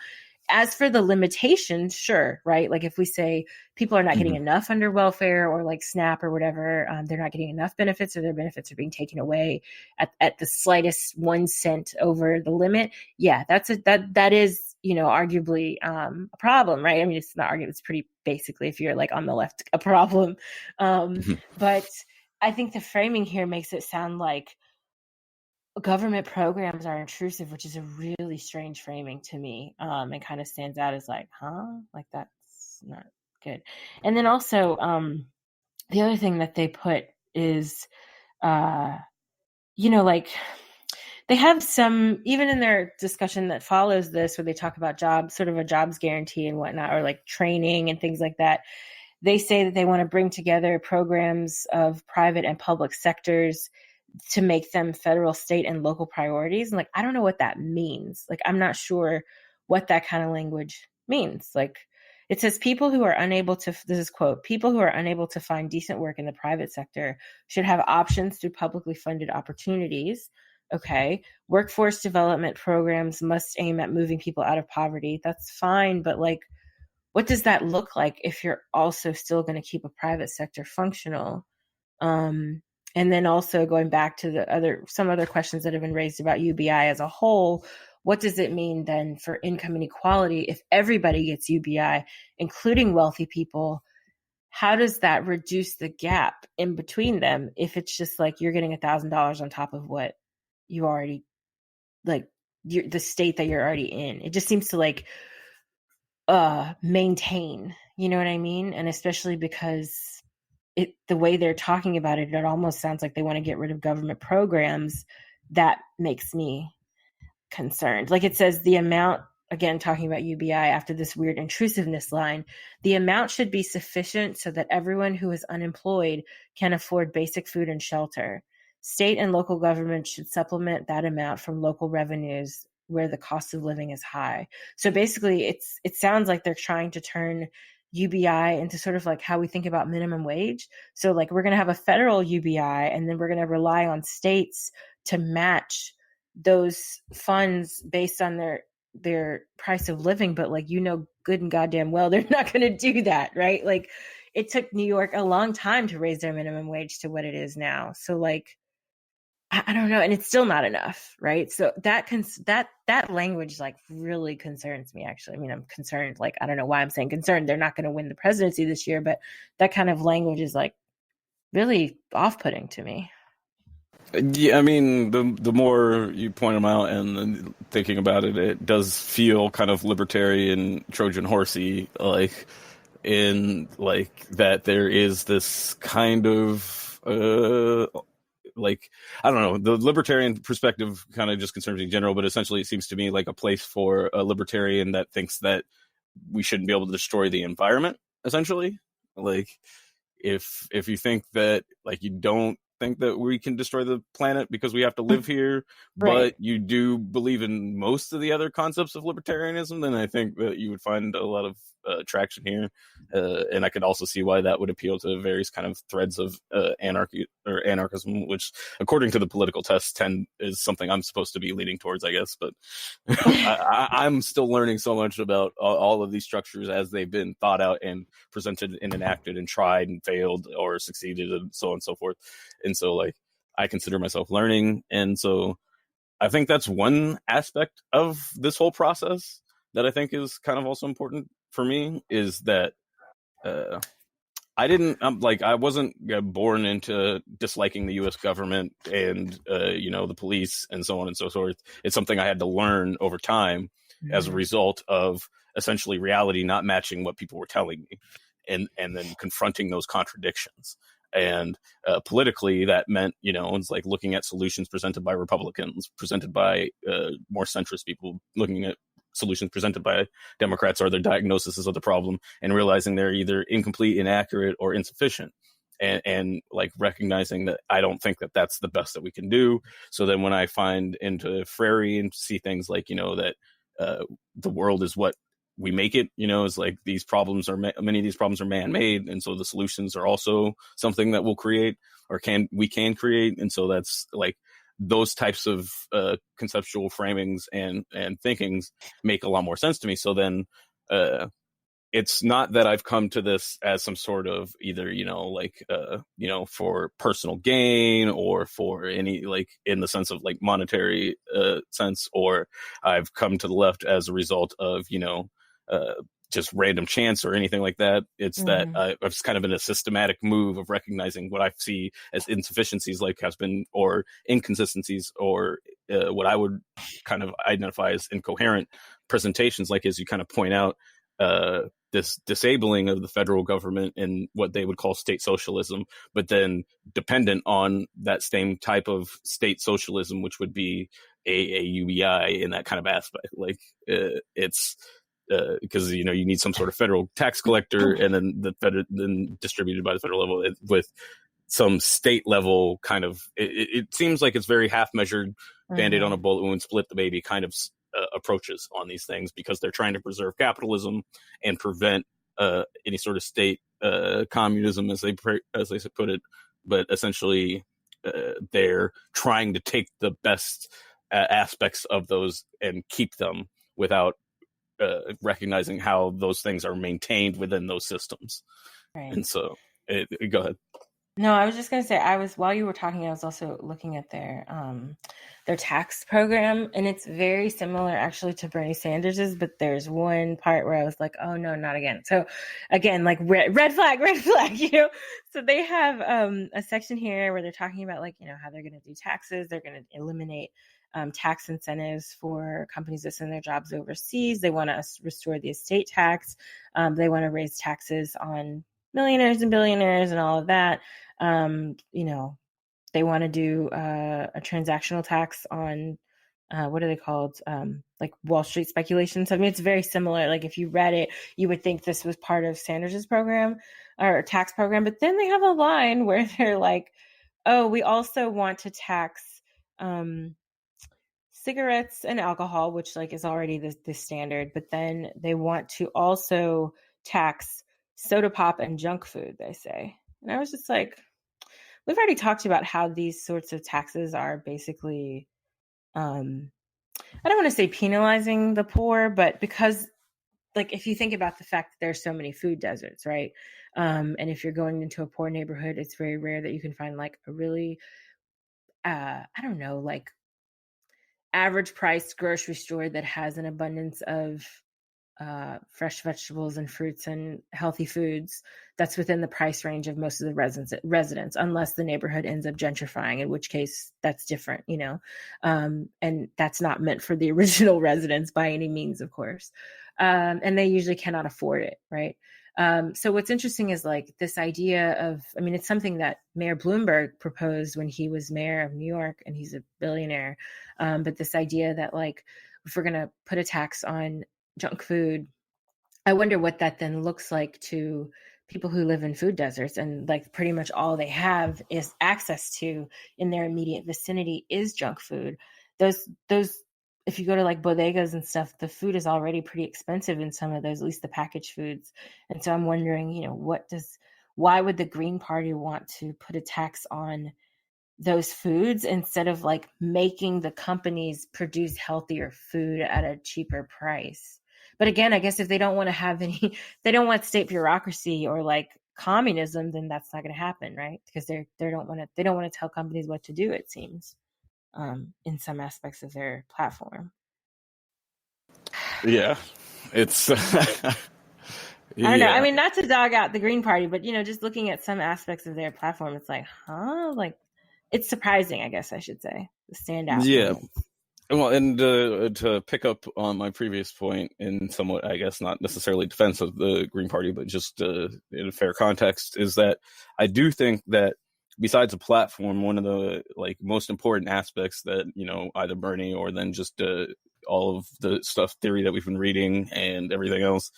as for the limitations, sure, right? Like if we say people are not getting enough under welfare or like SNAP or whatever, they're not getting enough benefits, or their benefits are being taken away at the slightest 1 cent over the limit. Yeah, that is, you know, arguably a problem, right? I mean, it's not arguably, it's pretty basically, if you're like on the left, a problem. But I think the framing here makes it sound like government programs are intrusive, which is a really strange framing to me, and kind of stands out as like, like that's not good. And then also, the other thing that they put is, you know, like they have some, even in their discussion that follows this, where they talk about jobs, sort of a jobs guarantee and whatnot, or like training and things like that. They say that they want to bring together programs of private and public sectors to make them federal, state, and local priorities. And like, I don't know what that means. Like, I'm not sure what that kind of language means. Like, it says people who are unable to, this is quote, people who are unable to find decent work in the private sector should have options through publicly funded opportunities. Okay. Workforce development programs must aim at moving people out of poverty. That's fine. But like, what does that look like if you're also still going to keep a private sector functional? And then also going back to some other questions that have been raised about UBI as a whole, what does it mean then for income inequality if everybody gets UBI, including wealthy people? How does that reduce the gap in between them if it's just like you're getting $1,000 on top of what you already, like the state that you're already in? It just seems to like maintain, you know what I mean? And especially because the way they're talking about it, it almost sounds like they want to get rid of government programs. That makes me concerned. Like it says the amount, again, talking about UBI after this weird intrusiveness line, the amount should be sufficient so that everyone who is unemployed can afford basic food and shelter. State and local governments should supplement that amount from local revenues where the cost of living is high. So basically it sounds like they're trying to turn UBI into sort of like how we think about minimum wage. So like we're going to have a federal UBI and then we're going to rely on states to match those funds based on their price of living. But like, you know, good and goddamn well, they're not going to do that, right? Like it took New York a long time to raise their minimum wage to what it is now. So like, I don't know. And it's still not enough. Right. So that language like really concerns me, actually. I mean, I'm concerned, like, I don't know why I'm saying concerned. They're not going to win the presidency this year, but that kind of language is like really off-putting to me. Yeah, I mean, the more you point them out and thinking about it, it does feel kind of libertarian, Trojan horsey, like in like that there is this kind of like, I don't know, the libertarian perspective kind of just concerns me in general, but essentially it seems to me like a place for a libertarian that thinks that we shouldn't be able to destroy the environment, essentially. Like, if you think that, like, you don't think that we can destroy the planet because we have to live here, right, but you do believe in most of the other concepts of libertarianism, then I think that you would find a lot of traction here. And I could also see why that would appeal to various kind of threads of anarchy or anarchism, which according to the political test is something I'm supposed to be leaning towards, I guess. But I'm still learning so much about all of these structures as they've been thought out and presented and enacted and tried and failed or succeeded and so on and so forth. And so, like, I consider myself learning. And so I think that's one aspect of this whole process that I think is kind of also important for me, is that I wasn't born into disliking the U.S. government and, the police and so on and so forth. It's something I had to learn over time as a result of essentially reality not matching what people were telling me, and then confronting those contradictions. And politically, that meant, it's like looking at solutions presented by Republicans, presented by more centrist people, looking at solutions presented by Democrats or their diagnoses of the problem, and realizing they're either incomplete, inaccurate, or insufficient. And like recognizing that I don't think that that's the best that we can do. So then when I find into Frary and see things like, that the world is what we make it, it's like these problems are many of these problems are man-made, and so the solutions are also something that we'll create or can create. And so that's like those types of conceptual framings and thinkings make a lot more sense to me. So then it's not that I've come to this as some sort of either, for personal gain or for any, like, in the sense of like monetary sense, or I've come to the left as a result of, just random chance or anything like that. It's that I've just kind of been a systematic move of recognizing what I see as insufficiencies, like has been, or inconsistencies, or what I would kind of identify as incoherent presentations, like as you kind of point out, this disabling of the federal government and what they would call state socialism, but then dependent on that same type of state socialism, which would be a UBI in that kind of aspect. Like it's because you need some sort of federal tax collector, and then then distributed by the federal level with some state level kind of. It seems like it's very half measured, Band-Aid on a bullet wound, split the baby kind of approaches on these things, because they're trying to preserve capitalism and prevent any sort of state communism, as they put it. But essentially, they're trying to take the best aspects of those and keep them without recognizing how those things are maintained within those systems. Right. And so, go ahead. No, I was just going to say, while you were talking, I was also looking at their tax program, and it's very similar actually to Bernie Sanders's, but there's one part where I was like, oh no, not again. So again, like red flag, So they have a section here where they're talking about like, how they're going to do taxes. They're going to eliminate tax incentives for companies that send their jobs overseas. They want to restore the estate tax. They want to raise taxes on millionaires and billionaires and all of that. They want to do a transactional tax on what are they called? Like Wall Street speculation. So I mean, it's very similar. Like if you read it, you would think this was part of Sanders's program or tax program. But then they have a line where they're like, "Oh, we also want to tax cigarettes and alcohol," which like is already the standard. But then they want to also tax soda pop and junk food, they say. And I was just like, we've already talked about how these sorts of taxes are basically, I don't want to say penalizing the poor, but because like, if you think about the fact that there's so many food deserts, right? And if you're going into a poor neighborhood, it's very rare that you can find like a really, I don't know, like average priced grocery store that has an abundance of fresh vegetables and fruits and healthy foods that's within the price range of most of the residents, unless the neighborhood ends up gentrifying, in which case that's different, and that's not meant for the original residents by any means, of course. And they usually cannot afford it, right? So what's interesting is like this idea of, I mean, it's something that Mayor Bloomberg proposed when he was mayor of New York, and he's a billionaire. But this idea that like, if we're going to put a tax on junk food, I wonder what that then looks like to people who live in food deserts, and like pretty much all they have is access to in their immediate vicinity is junk food. Those if you go to like bodegas and stuff, the food is already pretty expensive in some of those, at least the packaged foods. And so I'm wondering, why would the Green Party want to put a tax on those foods instead of like making the companies produce healthier food at a cheaper price? But again, I guess if they don't want to have they don't want state bureaucracy or like communism, then that's not going to happen, right? Because they don't want to tell companies what to do, it seems, in some aspects of their platform. Yeah, it's. I don't know. I mean, not to dog out the Green Party, but just looking at some aspects of their platform, it's like, huh? Like, it's surprising, I guess I should say, the standout. Yeah. Moments. Well, and to pick up on my previous point in somewhat, I guess, not necessarily defense of the Green Party, but just in a fair context, is that I do think that besides a platform, one of the most important aspects that either Bernie or then just all of the stuff theory that we've been reading and everything else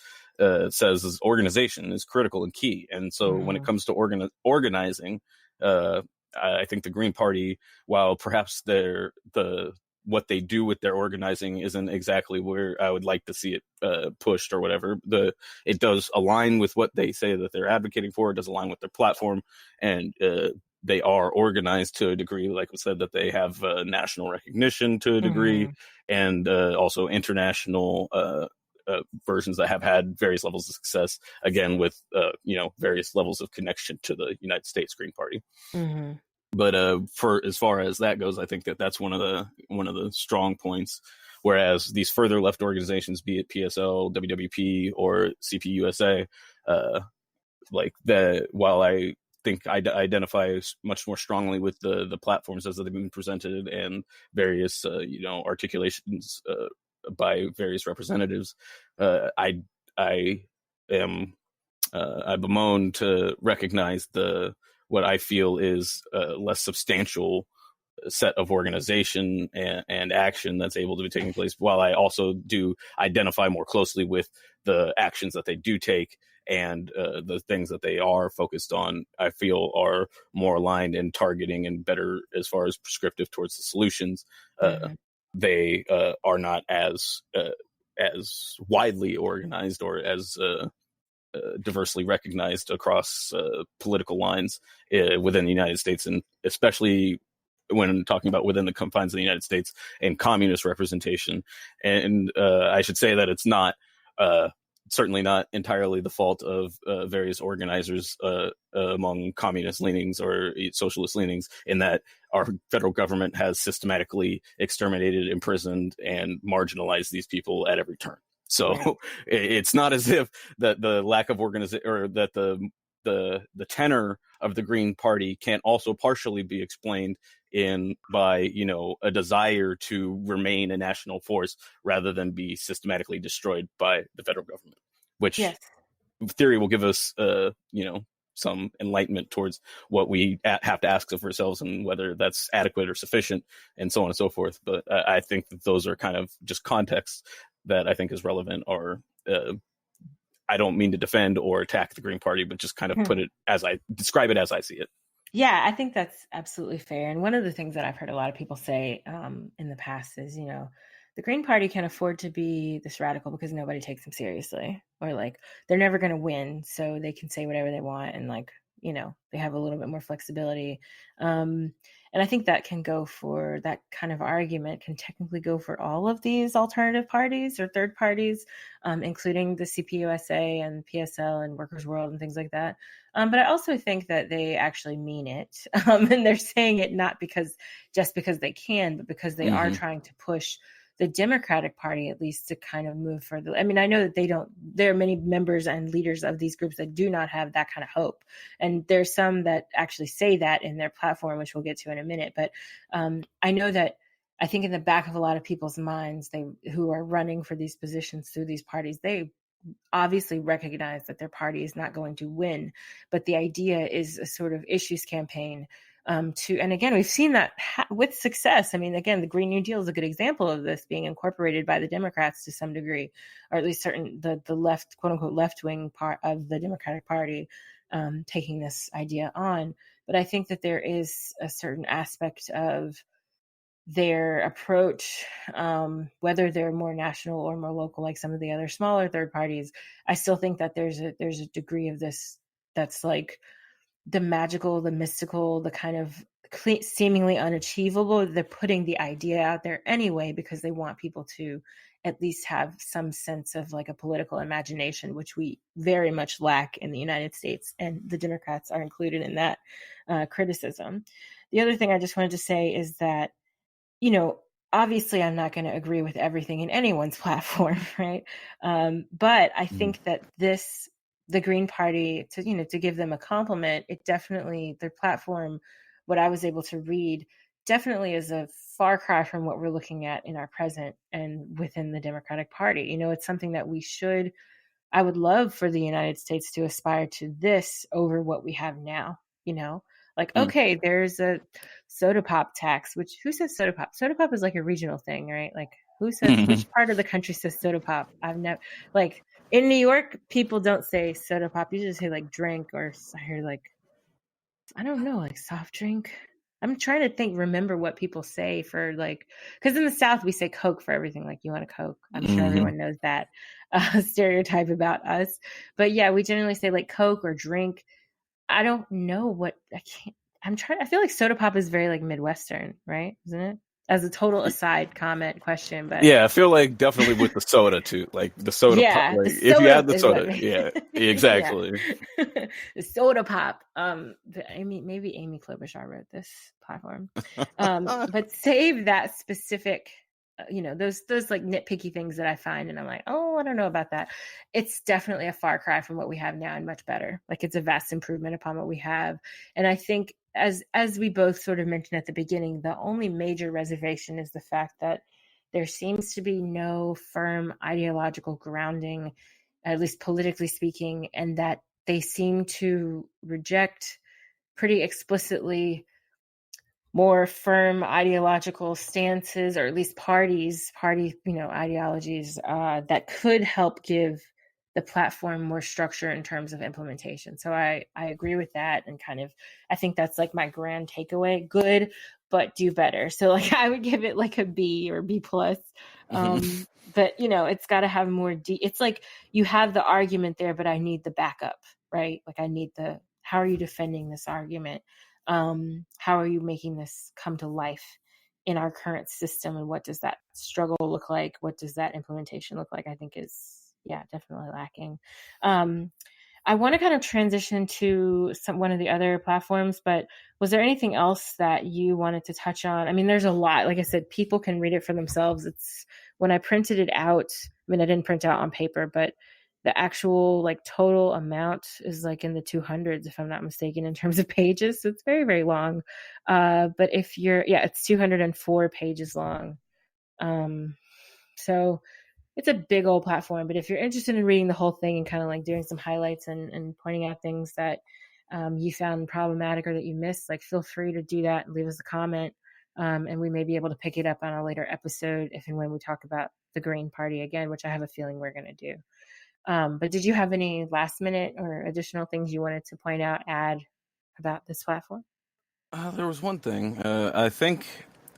says is organization is critical and key. And so when it comes to organizing, I think the Green Party, while perhaps what they do with their organizing isn't exactly where I would like to see it pushed or whatever. It does align with what they say that they're advocating for. It does align with their platform, and they are organized to a degree, like I said, that they have national recognition to a degree, and also international versions that have had various levels of success. Again, with various levels of connection to the United States Green Party. Mm-hmm. But for as far as that goes, I think that's one of the strong points. Whereas these further left organizations, be it PSL, WWP, or CPUSA, while I think I identify much more strongly with the platforms as they've been presented and various articulations by various representatives, I am I bemoan to recognize what I feel is a less substantial set of organization and action that's able to be taking place, while I also do identify more closely with the actions that they do take and the things that they are focused on, I feel are more aligned in targeting and better as far as prescriptive towards the solutions. They are not as widely organized or as diversely recognized across political lines within the United States, and especially when talking about within the confines of the United States and communist representation. And I should say that it's not certainly not entirely the fault of various organizers among communist leanings or socialist leanings, in that our federal government has systematically exterminated, imprisoned, and marginalized these people at every turn. So it's not as if that the lack of organization, or that the tenor of the Green Party can't also partially be explained by a desire to remain a national force rather than be systematically destroyed by the federal government, which theory will give us some enlightenment towards what we have to ask of ourselves and whether that's adequate or sufficient, and so on and so forth. But I think that those are kind of just contexts that I think is relevant, or I don't mean to defend or attack the Green Party, but just kind of put it as I describe it as I see it. Yeah, I think that's absolutely fair. And one of the things that I've heard a lot of people say in the past is, the Green Party can afford to be this radical because nobody takes them seriously, or they're never going to win, so they can say whatever they want, and they have a little bit more flexibility. And I think that can go for that kind of argument can technically go for all of these alternative parties or third parties, including the CPUSA and PSL and Workers' World and things like that. But I also think that they actually mean it. And they're saying it not just because they can, but because they are trying to push the Democratic Party, at least, to kind of move further. I mean, I know that there are many members and leaders of these groups that do not have that kind of hope. And there's some that actually say that in their platform, which we'll get to in a minute. But I know that I think in the back of a lot of people's minds, who are running for these positions through these parties, they obviously recognize that their party is not going to win. But the idea is a sort of issues campaign and again, we've seen that with success. I mean, again, the Green New Deal is a good example of this being incorporated by the Democrats to some degree, or at least the left, quote unquote, left wing part of the Democratic Party taking this idea on. But I think that there is a certain aspect of their approach, whether they're more national or more local, like some of the other smaller third parties. I still think that there's a degree of this that's like the magical, the mystical, the kind of seemingly unachievable. They're putting the idea out there anyway because they want people to at least have some sense of like a political imagination, which we very much lack in the United States, and the Democrats are included in that criticism. The other thing I just wanted to say is that, obviously I'm not going to agree with everything in anyone's platform, right? But I think that the Green Party, to give them a compliment, it definitely, their platform, what I was able to read, definitely is a far cry from what we're looking at in our present and within the Democratic Party. You know, it's something that I would love for the United States to aspire to this over what we have now, you know? Like, Mm. okay, there's a soda pop tax, which who says soda pop? Soda pop is like a regional thing, right? Like, which part of the country says soda pop? I've never, like, in New York, people don't say soda pop. You just say like drink, or I hear like, I don't know, like soft drink. I'm trying to remember what people say for like, because in the South we say Coke for everything. Like, you want a Coke? I'm sure everyone knows that stereotype about us. But yeah, we generally say like Coke or drink. I don't know what I can't. I feel like soda pop is very like Midwestern, right? Isn't it? As a total aside comment question, but Yeah, I feel like definitely with the soda too, like the soda pop. yeah, the Like if you soda add the is what soda, made yeah, yeah. exactly. The soda pop. Maybe Amy Klobuchar wrote this platform. But save that specific, those like nitpicky things that I find, and I'm like, oh, I don't know about that. It's definitely a far cry from what we have now, and much better. Like, it's a vast improvement upon what we have. And I think, as we both sort of mentioned at the beginning, the only major reservation is the fact that there seems to be no firm ideological grounding, at least politically speaking, and that they seem to reject pretty explicitly more firm ideological stances, or at least party ideologies that could help give the platform more structure in terms of implementation. So I agree with that, and kind of, I think that's like my grand takeaway: good, but do better. So like, I would give it like a B or B plus. But it's got to have more it's like, you have the argument there, but I need the backup, right? Like, I need how are you defending this argument? How are you making this come to life in our current system, and what does that struggle look like? What does that implementation look like? I think is, yeah, definitely lacking. I want to kind of transition to one of the other platforms, but was there anything else that you wanted to touch on? I mean, there's a lot. Like I said, people can read it for themselves. It's, when I printed it out, I mean, I didn't print out on paper, but the actual like total amount is like in the 200s, if I'm not mistaken, in terms of pages. So it's very, very long. But it's 204 pages long. So it's a big old platform, but if you're interested in reading the whole thing and kind of like doing some highlights and pointing out things that you found problematic or that you missed, like, feel free to do that and leave us a comment. And we may be able to pick it up on a later episode if and when we talk about the Green Party again, which I have a feeling we're going to do. But did you have any last minute or additional things you wanted to point out, add about this platform? There was one thing. I think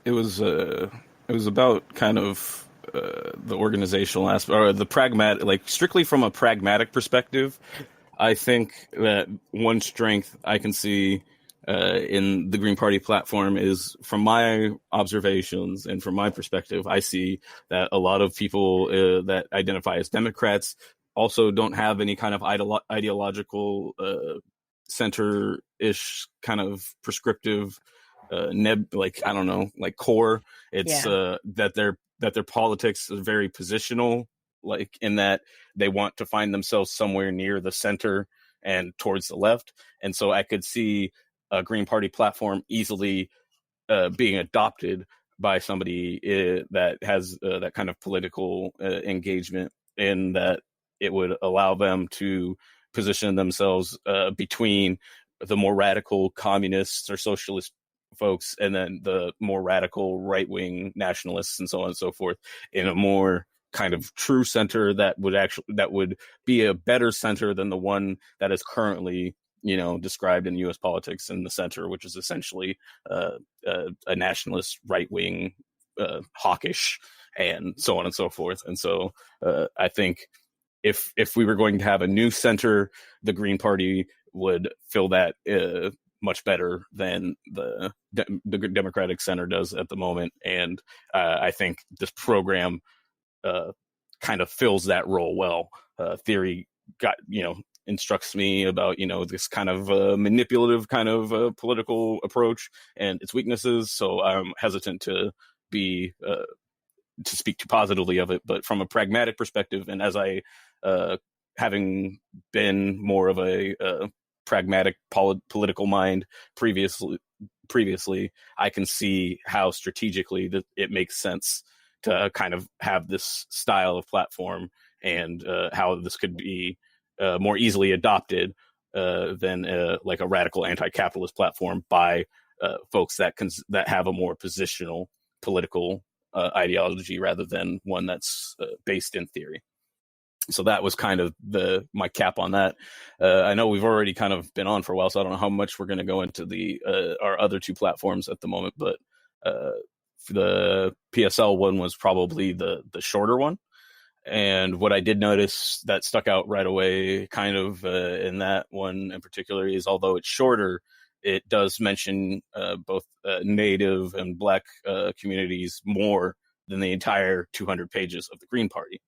it was about kind of the organizational aspect, or the pragmatic, like strictly from a pragmatic perspective. I think that one strength I can see in the Green Party platform is, from my observations and from my perspective, I see that a lot of people that identify as Democrats also don't have any kind of ideological center-ish kind of prescriptive like, I don't know, like core. It's that their politics is very positional, like in that they want to find themselves somewhere near the center and towards the left. And so I could see a Green Party platform easily being adopted by somebody that has that kind of political engagement, in that it would allow them to position themselves between the more radical communists or socialist folks and then the more radical right-wing nationalists and so on and so forth, in a more kind of true center that would be a better center than the one that is currently described in U.S. politics in the center, which is essentially a nationalist right-wing, hawkish, and so on and so forth. And so I think if we were going to have a new center, the Green Party would fill that much better than the Democratic Center does at the moment. And I think this program kind of fills that role well. Theory instructs me about this kind of manipulative kind of political approach and its weaknesses. So I'm hesitant to speak too positively of it. But from a pragmatic perspective, and as I having been more of a pragmatic political mind previously previously, I can see how strategically that it makes sense to kind of have this style of platform, and how this could be more easily adopted than like a radical anti-capitalist platform by folks that have a more positional political ideology rather than one that's based in theory. So that was kind of my cap on that. I know we've already kind of been on for a while, so I don't know how much we're going to go into our other two platforms at the moment, but the PSL one was probably the shorter one. And what I did notice that stuck out right away kind of in that one in particular is, although it's shorter, it does mention both Native and Black communities more than the entire 200 pages of the Green Party.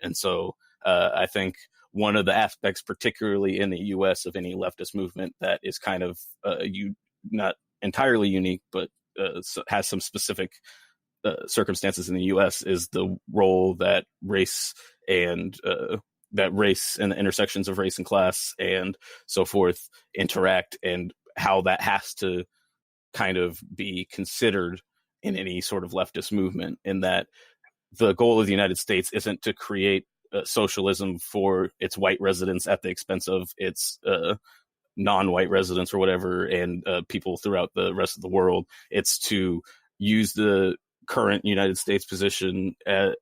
And so I think one of the aspects, particularly in the U.S., of any leftist movement that is kind of not entirely unique, but has some specific circumstances in the U.S., is the role that race and the intersections of race and class and so forth interact, and how that has to kind of be considered in any sort of leftist movement, in that the goal of the United States isn't to create socialism for its white residents at the expense of its non-white residents or whatever, and people throughout the rest of the world. It's to use the current United States position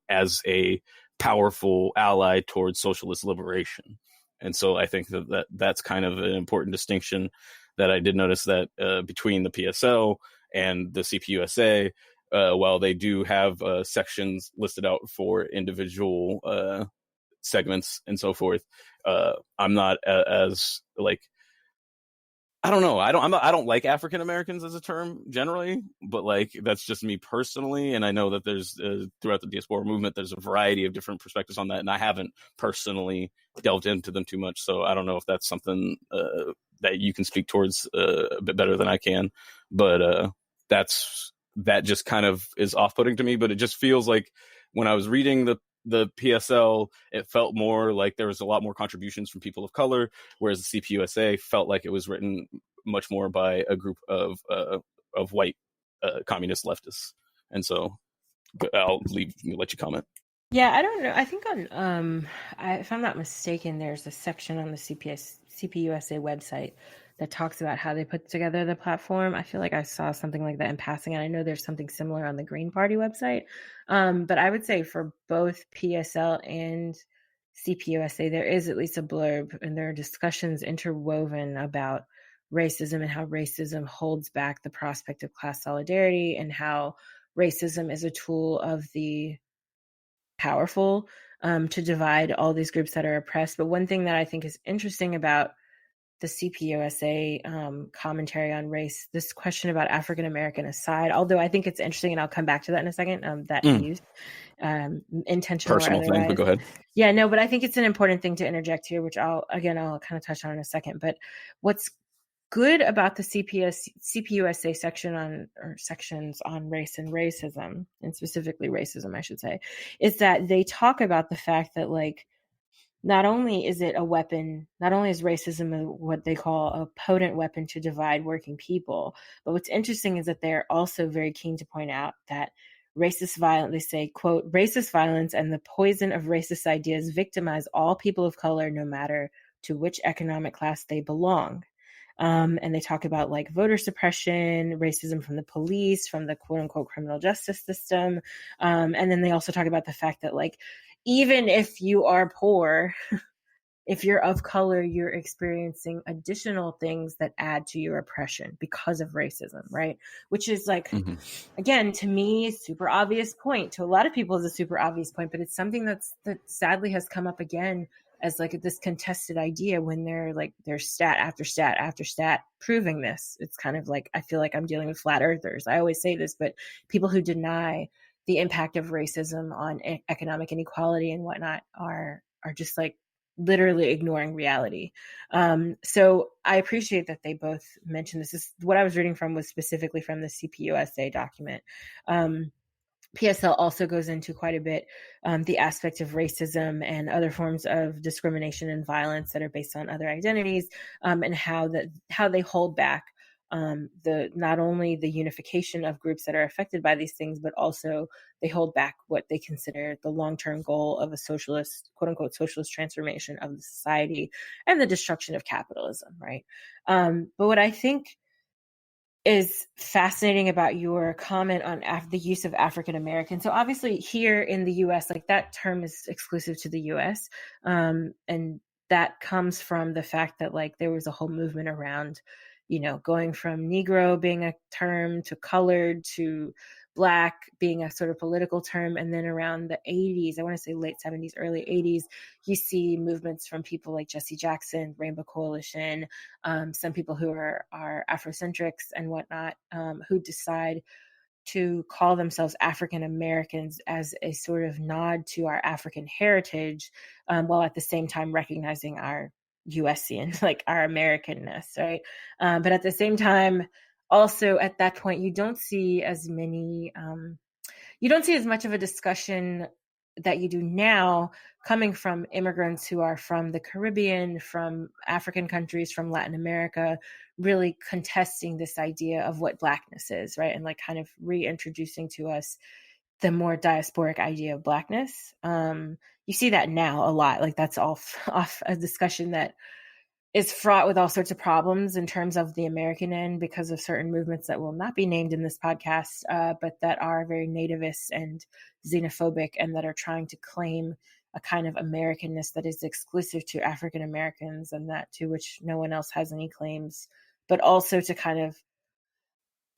as a powerful ally towards socialist liberation. And so I think that's kind of an important distinction that I did notice, that between the PSL and the CPUSA, while they do have sections listed out for individual segments and so forth, I'm not as like, I don't know. I don't like African Americans as a term generally, but like that's just me personally. And I know that there's throughout the diaspora movement, there's a variety of different perspectives on that, and I haven't personally delved into them too much. So I don't know if that's something that you can speak towards a bit better than I can. But that just kind of is off-putting to me. But it just feels like when I was reading the PSL, it felt more like there was a lot more contributions from people of color, whereas the CPUSA felt like it was written much more by a group of white communist leftists. And so I'll let you comment. Yeah, I don't know. I think on, if I'm not mistaken, there's a section on the CPUSA website that talks about how they put together the platform. I feel like I saw something like that in passing, and I know there's something similar on the Green Party website. But I would say for both PSL and CPUSA, there is at least a blurb, and there are discussions interwoven about racism and how racism holds back the prospect of class solidarity, and how racism is a tool of the powerful to divide all these groups that are oppressed. But one thing that I think is interesting about the CPUSA commentary on race, this question about African American aside, although I think it's interesting, and I'll come back to that in a second, that use, intentional personal or otherwise. Thing, but go ahead. Yeah, no, but I think it's an important thing to interject here, which I'll kind of touch on in a second. But what's good about the CPUSA sections on race and racism, and specifically racism, I should say, is that they talk about the fact that, like, not only is it a weapon, not only is racism what they call a potent weapon to divide working people, but what's interesting is that they're also very keen to point out that racist violence, they say, quote, racist violence and the poison of racist ideas victimize all people of color, no matter to which economic class they belong. And they talk about like voter suppression, racism from the police, from the quote unquote criminal justice system. And then they also talk about the fact that, like, even if you are poor, if you're of color, you're experiencing additional things that add to your oppression because of racism, right? Which is like, again, to me, a super obvious point. To a lot of people, is a super obvious point, but it's something that sadly has come up again as like this contested idea when there's stat after stat after stat proving this. It's kind of like, I feel like I'm dealing with flat earthers. I always say this, but people who deny the impact of racism on economic inequality and whatnot are just like literally ignoring reality. So I appreciate that they both mentioned this. What I was reading from was specifically from the CPUSA document. PSL also goes into quite a bit the aspect of racism and other forms of discrimination and violence that are based on other identities, and how they hold back the not only the unification of groups that are affected by these things, but also they hold back what they consider the long-term goal of a socialist, quote unquote, socialist transformation of the society and the destruction of capitalism, right? But what I think is fascinating about your comment on the use of African American. So obviously here in the US, like that term is exclusive to the US. And that comes from the fact that like there was a whole movement around, going from Negro being a term to colored to Black being a sort of political term. And then around the 80s, I want to say late 70s, early 80s, you see movements from people like Jesse Jackson, Rainbow Coalition, some people who are Afrocentrics and whatnot, who decide to call themselves African Americans as a sort of nod to our African heritage, while at the same time recognizing our USian, like our Americanness, right? But at the same time, also at that point, you don't see as much of a discussion that you do now coming from immigrants who are from the Caribbean, from African countries, from Latin America, really contesting this idea of what Blackness is, right? And like kind of reintroducing to us the more diasporic idea of Blackness. You see that now a lot. Like that's off a discussion that is fraught with all sorts of problems in terms of the American end because of certain movements that will not be named in this podcast, but that are very nativist and xenophobic and that are trying to claim a kind of Americanness that is exclusive to African Americans and that to which no one else has any claims, but also to kind of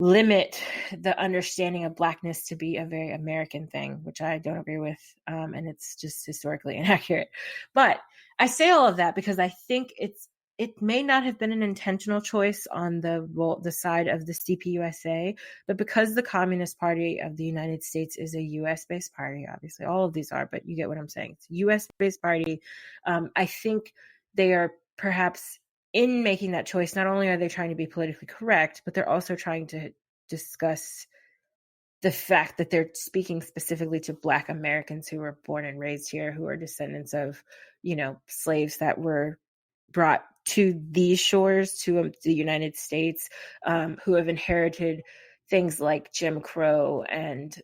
limit the understanding of Blackness to be a very American thing, which I don't agree with. And it's just historically inaccurate. But I say all of that because I think it may not have been an intentional choice on the side of the CPUSA, but because the Communist Party of the United States is a US-based party, obviously all of these are, but you get what I'm saying. It's a US-based party. I think they are perhaps in making that choice. Not only are they trying to be politically correct, but they're also trying to discuss the fact that they're speaking specifically to Black Americans who were born and raised here, who are descendants of, slaves that were brought to these shores, to the United States, who have inherited things like Jim Crow and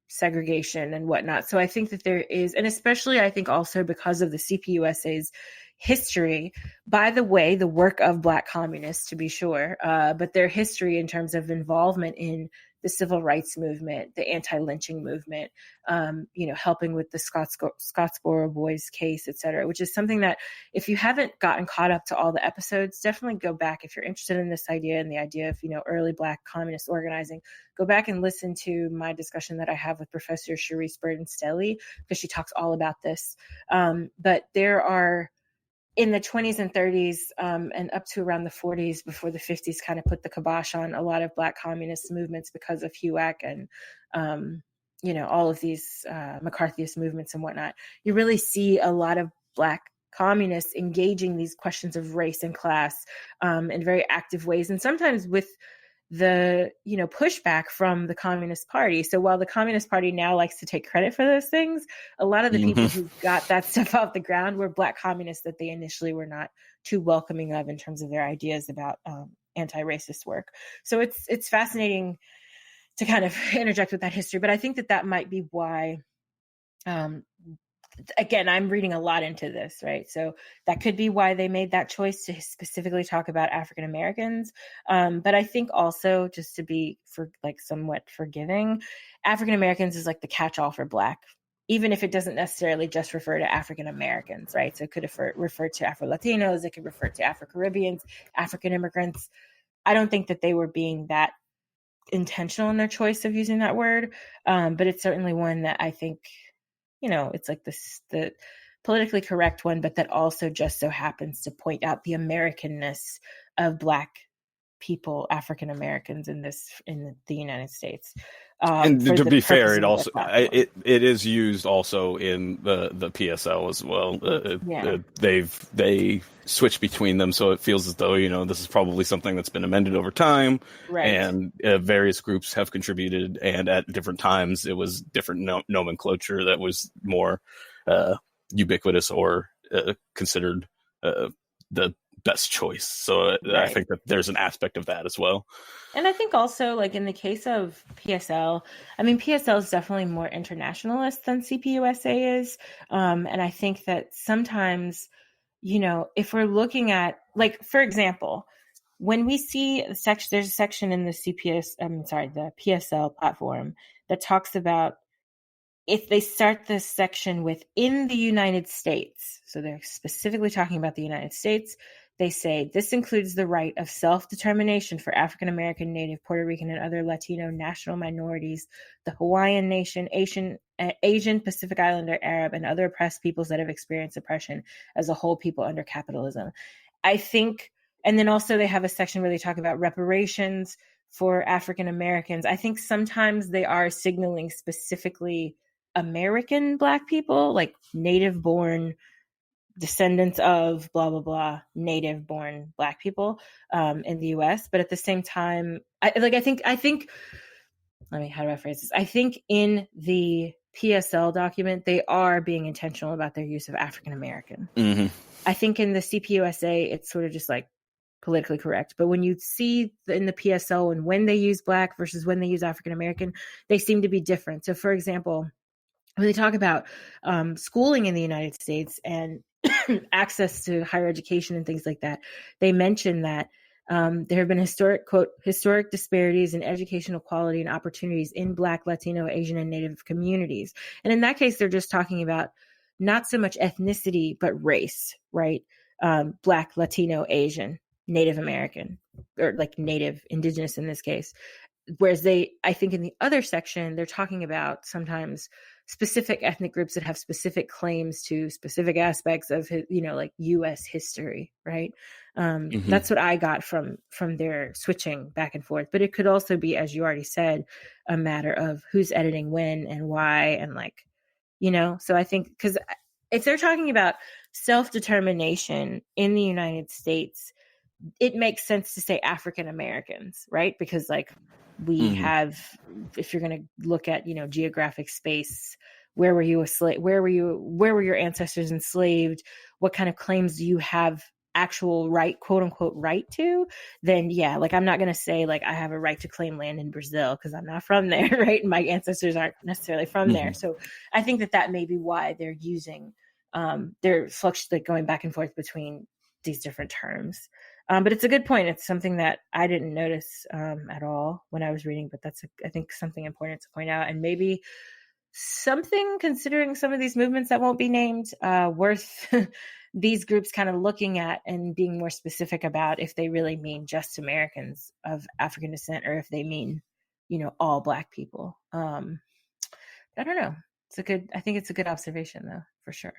segregation and whatnot. So I think that there is, and especially I think also because of the CPUSA's history, by the way, the work of Black communists, to be sure, but their history in terms of involvement in the civil rights movement, the anti-lynching movement, helping with the Scottsboro Boys case, et cetera, which is something that if you haven't gotten caught up to all the episodes, definitely go back. If you're interested in this idea and the idea of, early Black communist organizing, go back and listen to my discussion that I have with Professor Sharice Burden-Stelly, because she talks all about this. But there are, in the 20s and 30s and up to around the 40s, before the 50s kind of put the kibosh on a lot of Black communist movements because of HUAC and, all of these McCarthyist movements and whatnot, you really see a lot of Black communists engaging these questions of race and class in very active ways, and sometimes with the pushback from the Communist Party. So while the Communist Party now likes to take credit for those things, a lot of the people who got that stuff off the ground were Black communists that they initially were not too welcoming of in terms of their ideas about anti-racist work. So it's fascinating to kind of interject with that history, but I think that might be why again, I'm reading a lot into this, right? So that could be why they made that choice to specifically talk about African Americans. But I think also, just to be somewhat forgiving, African Americans is like the catch-all for Black, even if it doesn't necessarily just refer to African Americans, right? So it could refer to Afro-Latinos, it could refer to Afro-Caribbeans, African immigrants. I don't think that they were being that intentional in their choice of using that word, but it's certainly one that I think, it's like the politically correct one, but that also just so happens to point out the Americanness of Black people, African Americans in the United States. And to be fair, it also it is used also in the PSL as well. They switch between them, so it feels as though this is probably something that's been amended over time, right? And various groups have contributed, and at different times it was different nomenclature that was more ubiquitous or considered the best choice. So I Right. think that there's an aspect of that as well. And I think also, like in the case of PSL, I mean, PSL is definitely more internationalist than CPUSA is. And I think that sometimes, if we're looking at, like, for example, when we see there's a section in the the PSL platform that talks about if they start this section within the United States, so they're specifically talking about the United States, they say this includes the right of self-determination for African American, Native, Puerto Rican, and other Latino national minorities, the Hawaiian Nation, Asian, Pacific Islander, Arab, and other oppressed peoples that have experienced oppression as a whole people under capitalism. I think, and then also they have a section where they talk about reparations for African Americans. I think sometimes they are signaling specifically American Black people, like native born descendants of blah, blah, blah, native born Black people in the US. But at the same time, how do I phrase this? I think in the PSL document, they are being intentional about their use of African American. Mm-hmm. I think in the CPUSA, it's sort of just like politically correct. But when you see in the PSL and when they use Black versus when they use African American, they seem to be different. So for example, when they talk about schooling in the United States and access to higher education and things like that, they mention that there have been historic disparities in educational quality and opportunities in Black, Latino, Asian, and Native communities. And in that case, they're just talking about not so much ethnicity, but race, right? Black, Latino, Asian, Native American, or like Native, Indigenous in this case. Whereas I think in the other section, they're talking about sometimes specific ethnic groups that have specific claims to specific aspects of, like U.S. history, right? Mm-hmm. That's what I got from their switching back and forth. But it could also be, as you already said, a matter of who's editing when and why, and so I think, because if they're talking about self-determination in the United States, it makes sense to say African Americans, right? Because we have, if you're going to look at, geographic space, where were you a slave? Where were your ancestors enslaved? What kind of claims do you have actual right, quote unquote, right to? Then yeah, I'm not going to say I have a right to claim land in Brazil because I'm not from there, right? And my ancestors aren't necessarily from there. So I think that may be why they're using, they're going back and forth between these different terms. But it's a good point. It's something that I didn't notice at all when I was reading, but that's, I think, something important to point out, and maybe something, considering some of these movements that won't be named, worth these groups kind of looking at and being more specific about if they really mean just Americans of African descent or if they mean, all Black people. I don't know. I think it's a good observation though, for sure.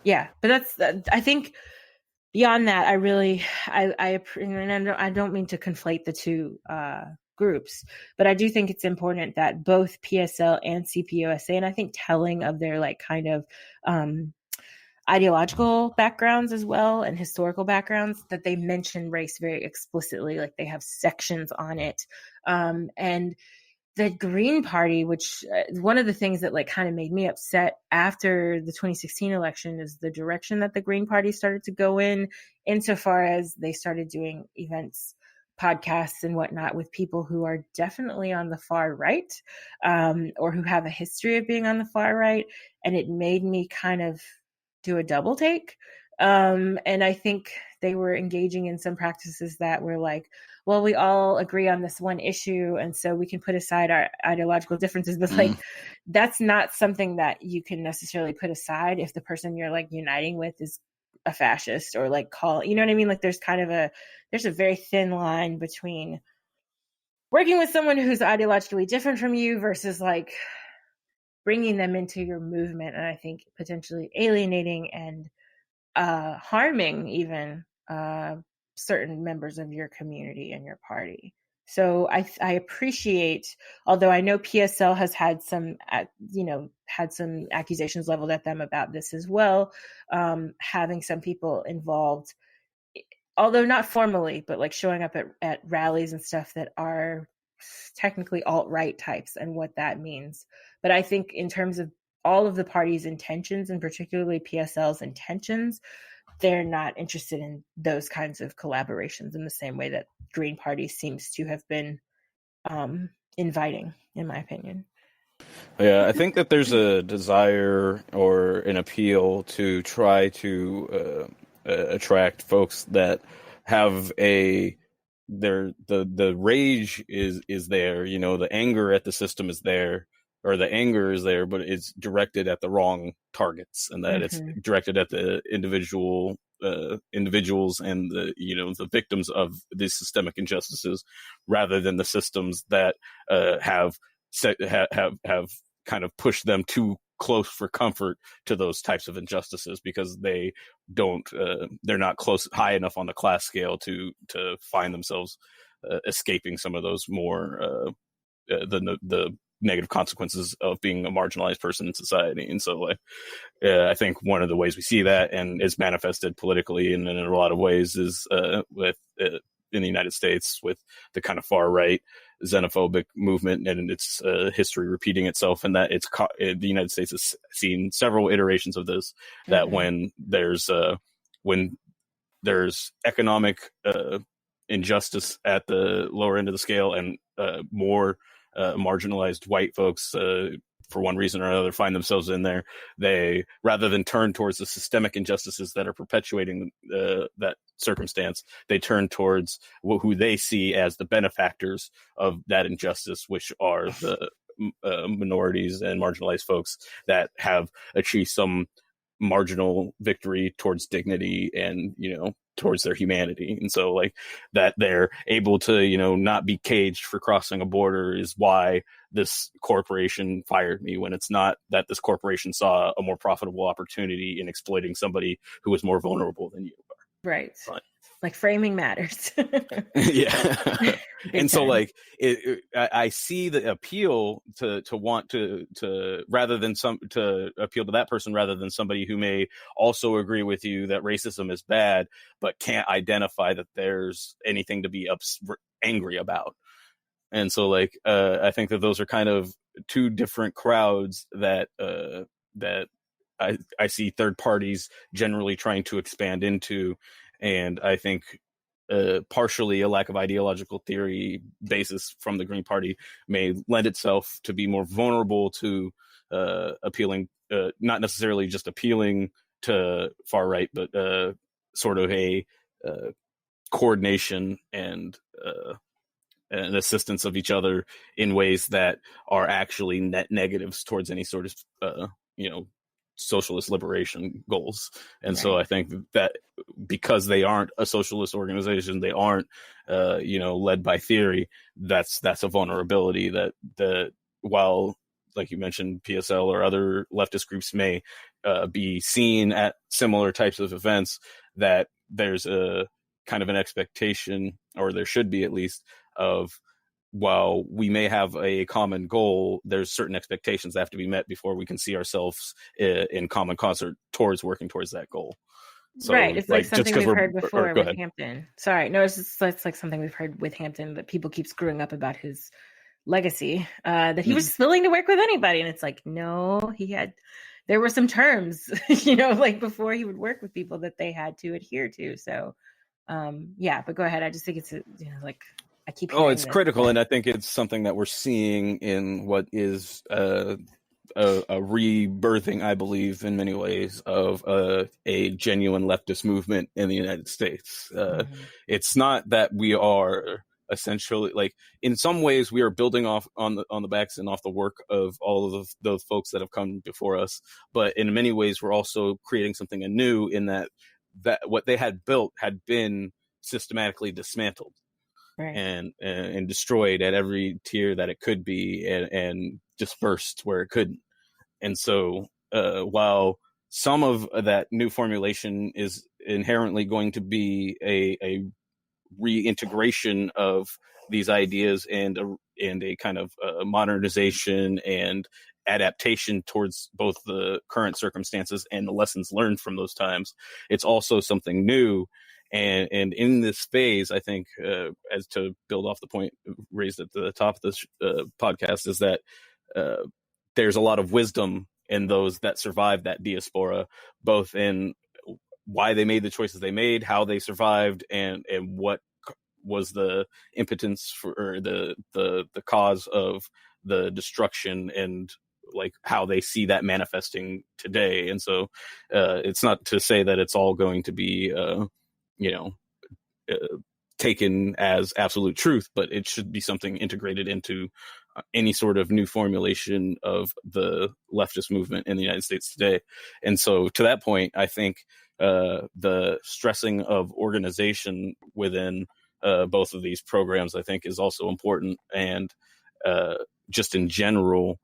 Yeah, but I think beyond that, I don't mean to conflate the two groups, but I do think it's important that both PSL and CPUSA, and I think telling of their kind of ideological backgrounds as well and historical backgrounds, that they mention race very explicitly, they have sections on it. And the Green Party, which one of the things that kind of made me upset after the 2016 election is the direction that the Green Party started to go insofar as they started doing events, podcasts and whatnot with people who are definitely on the far right, or who have a history of being on the far right. And it made me kind of do a double take. And I think they were engaging in some practices that were well, we all agree on this one issue, and so we can put aside our ideological differences. But that's not something that you can necessarily put aside if the person you're uniting with is a fascist or you know what I mean? There's a very thin line between working with someone who's ideologically different from you versus bringing them into your movement, and I think potentially alienating and harming even certain members of your community and your party. So I appreciate, although I know PSL has had some, accusations leveled at them about this as well, having some people involved, although not formally, but showing up at rallies and stuff that are technically alt-right types and what that means. But I think in terms of all of the party's intentions, and particularly PSL's intentions, they're not interested in those kinds of collaborations in the same way that Green Party seems to have been inviting, in my opinion. Yeah, I think that there's a desire or an appeal to try to attract folks that have the rage is there, the anger at the system is there, or the anger is there, but it's directed at the wrong targets, and that it's directed at the individuals and the victims of these systemic injustices, rather than the systems that have kind of pushed them too close for comfort to those types of injustices, because they're not high enough on the class scale to find themselves escaping some of those more the negative consequences of being a marginalized person in society. And so I think one of the ways we see that, and is manifested politically and in a lot of ways, is with in the United States, with the kind of far right xenophobic movement and its history repeating itself, and that the United States has seen several iterations of this. That when there's economic injustice at the lower end of the scale, and more marginalized white folks, for one reason or another, find themselves in there, they, rather than turn towards the systemic injustices that are perpetuating that circumstance, they turn towards who they see as the benefactors of that injustice, which are the minorities and marginalized folks that have achieved some marginal victory towards dignity and towards their humanity. And so that they're able to not be caged for crossing a border is why this corporation fired me, when it's not that this corporation saw a more profitable opportunity in exploiting somebody who was more vulnerable than you are. Right. Like framing matters. Yeah. And so I see the appeal to want to rather than to appeal to that person, rather than somebody who may also agree with you that racism is bad, but can't identify that there's anything to be angry about. And so I think that those are kind of two different crowds that I see third parties generally trying to expand into. And I think partially a lack of ideological theory basis from the Green Party may lend itself to be more vulnerable to appealing, not necessarily just appealing to far right, but sort of a coordination and assistance of each other in ways that are actually net negatives towards any sort of socialist liberation goals. And so I think that because they aren't a socialist organization, they aren't led by theory, that's a vulnerability that while, like you mentioned, PSL or other leftist groups may be seen at similar types of events, that there's a kind of an expectation, or there should be at least, of, while we may have a common goal, there's certain expectations that have to be met before we can see ourselves in common concert towards working towards that goal. So, right. It's like something we've heard before with ahead. Hampton. Sorry. No, it's like something we've heard with Hampton, that people keep screwing up about his legacy, that he was willing to work with anybody. And it's like, no, there were some terms, before he would work with people that they had to adhere to. So, but go ahead. I just think it's, I keep hearing it's critical, and I think it's something that we're seeing in what is a rebirthing, I believe, in many ways, of a genuine leftist movement in the United States. It's not that we are essentially, in some ways, we are building off on the backs and off the work of all of those folks that have come before us, but in many ways, we're also creating something anew, in that what they had built had been systematically dismantled. Right. And destroyed at every tier that it could be, and dispersed where it couldn't. And so while some of that new formulation is inherently going to be a reintegration of these ideas and a kind of modernization and adaptation towards both the current circumstances and the lessons learned from those times, it's also something new. And in this phase, I think, as to build off the point raised at the top of this podcast, is that there's a lot of wisdom in those that survived that diaspora, both in why they made the choices they made, how they survived, and what was the impotence for, or the cause of the destruction, and like how they see that manifesting today. And so it's not to say that it's all going to be you know taken as absolute truth, but it should be something integrated into any sort of new formulation of the leftist movement in the United States today. And so to that point, I think the stressing of organization within both of these programs, I think, is also important, and just in general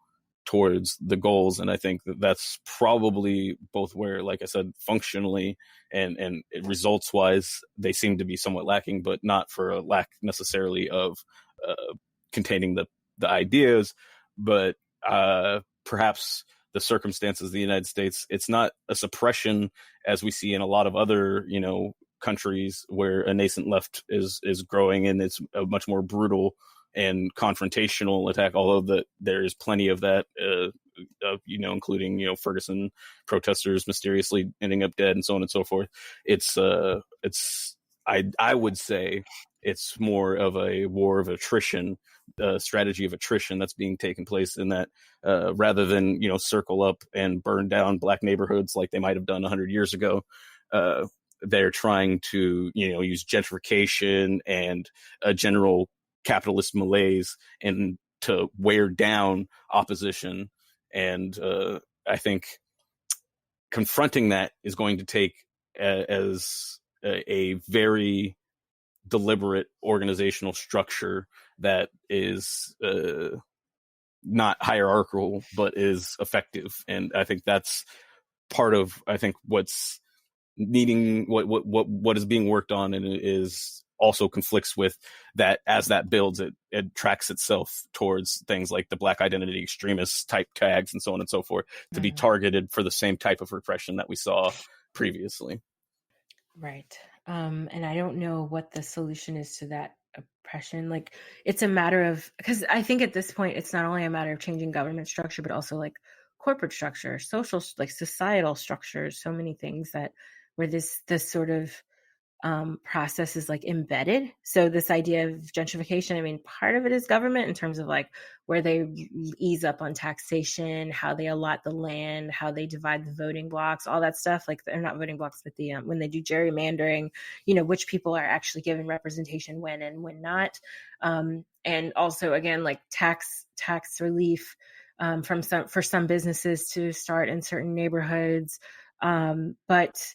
towards the goals. And I think that that's probably both where, like I said, functionally and results wise, they seem to be somewhat lacking, but not for a lack necessarily of containing the ideas, but perhaps the circumstances of the United States, it's not a suppression as we see in a lot of other, countries where a nascent left is growing, and it's a much more brutal and confrontational attack, although there is plenty of that, including, Ferguson protesters mysteriously ending up dead and so on and so forth. I would say it's more of a war of attrition, strategy of attrition that's being taken place, in that rather than, circle up and burn down black neighborhoods like they might have done 100 years ago, they're trying to, use gentrification and a general capitalist malaise and to wear down opposition. And I think confronting that is going to take as a very deliberate organizational structure that is not hierarchical but is effective. And I think that's part of, what's needing, what is being worked on, and it is also conflicts with that. As that builds, it tracks itself towards things like the black identity extremists type tags and so on and so forth, to be targeted for the same type of repression that we saw previously. Right. And I don't know what the solution is to that oppression. Like, it's a matter of, because I think at this point, it's not only a matter of changing government structure, but also like corporate structure, social, like societal structures, so many things that where this sort of process is like embedded. So this idea of gentrification, I mean, part of it is government in terms of like where they ease up on taxation, how they allot the land, how they divide the voting blocks, all that stuff. Like, they're not voting blocks, but the when they do gerrymandering, which people are actually given representation when and when not. And also, again, like tax relief for some businesses to start in certain neighborhoods, but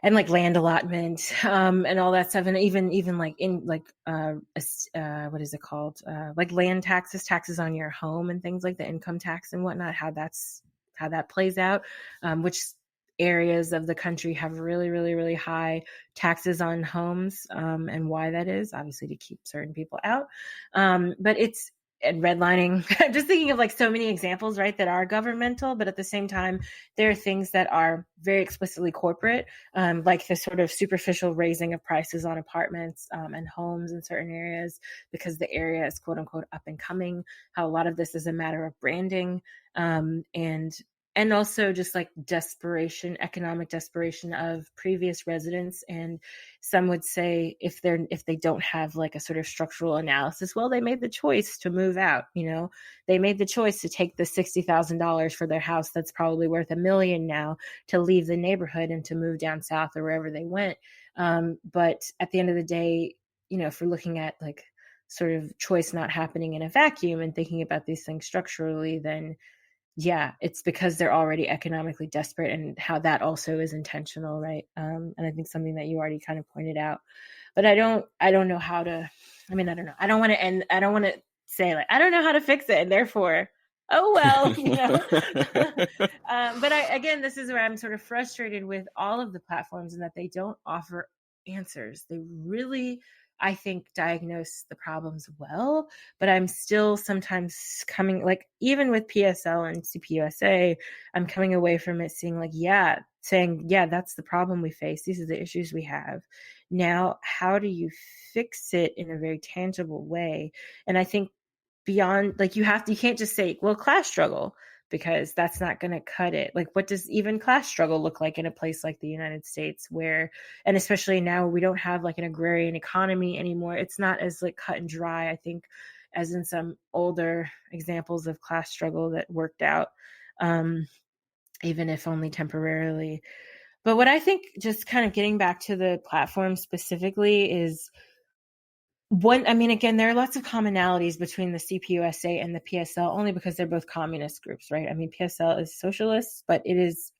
and like land allotment, and all that stuff. And even like in like, what is it called? Like land taxes on your home and things like the income tax and whatnot, how that plays out, which areas of the country have really, really, really high taxes on homes, and why that is, obviously to keep certain people out. But it's, and redlining. I'm just thinking of like so many examples, right, that are governmental, but at the same time, there are things that are very explicitly corporate, like the sort of superficial raising of prices on apartments and homes in certain areas because the area is quote unquote up and coming. How a lot of this is a matter of branding, and also just like economic desperation of previous residents. And some would say if they don't have like a sort of structural analysis, well, they made the choice to move out. They made the choice to take the $60,000 for their house that's probably worth $1 million now, to leave the neighborhood and to move down south or wherever they went. But at the end of the day, if we're looking at like sort of choice not happening in a vacuum and thinking about these things structurally, then yeah, it's because they're already economically desperate, and how that also is intentional, right? And I think something that you already kind of pointed out, but I don't know how to. I mean, I don't know. I don't want to say like I don't know how to fix it, and therefore, oh well, but again, this is where I'm sort of frustrated with all of the platforms, and that they don't offer answers. They really, I think, diagnose the problems well, but I'm still sometimes coming, like even with PSL and CPUSA, I'm coming away from it saying, that's the problem we face. These are the issues we have. Now, how do you fix it in a very tangible way? And I think beyond, like you can't just say, well, class struggle, because that's not going to cut it. Like, what does even class struggle look like in a place like the United States, where, and especially now, we don't have like an agrarian economy anymore. It's not as like cut and dry, I think, as in some older examples of class struggle that worked out, even if only temporarily. But what I think, just kind of getting back to the platform specifically, is one, I mean, again, there are lots of commonalities between the CPUSA and the PSL, only because they're both communist groups, right? I mean, PSL is socialist, but it is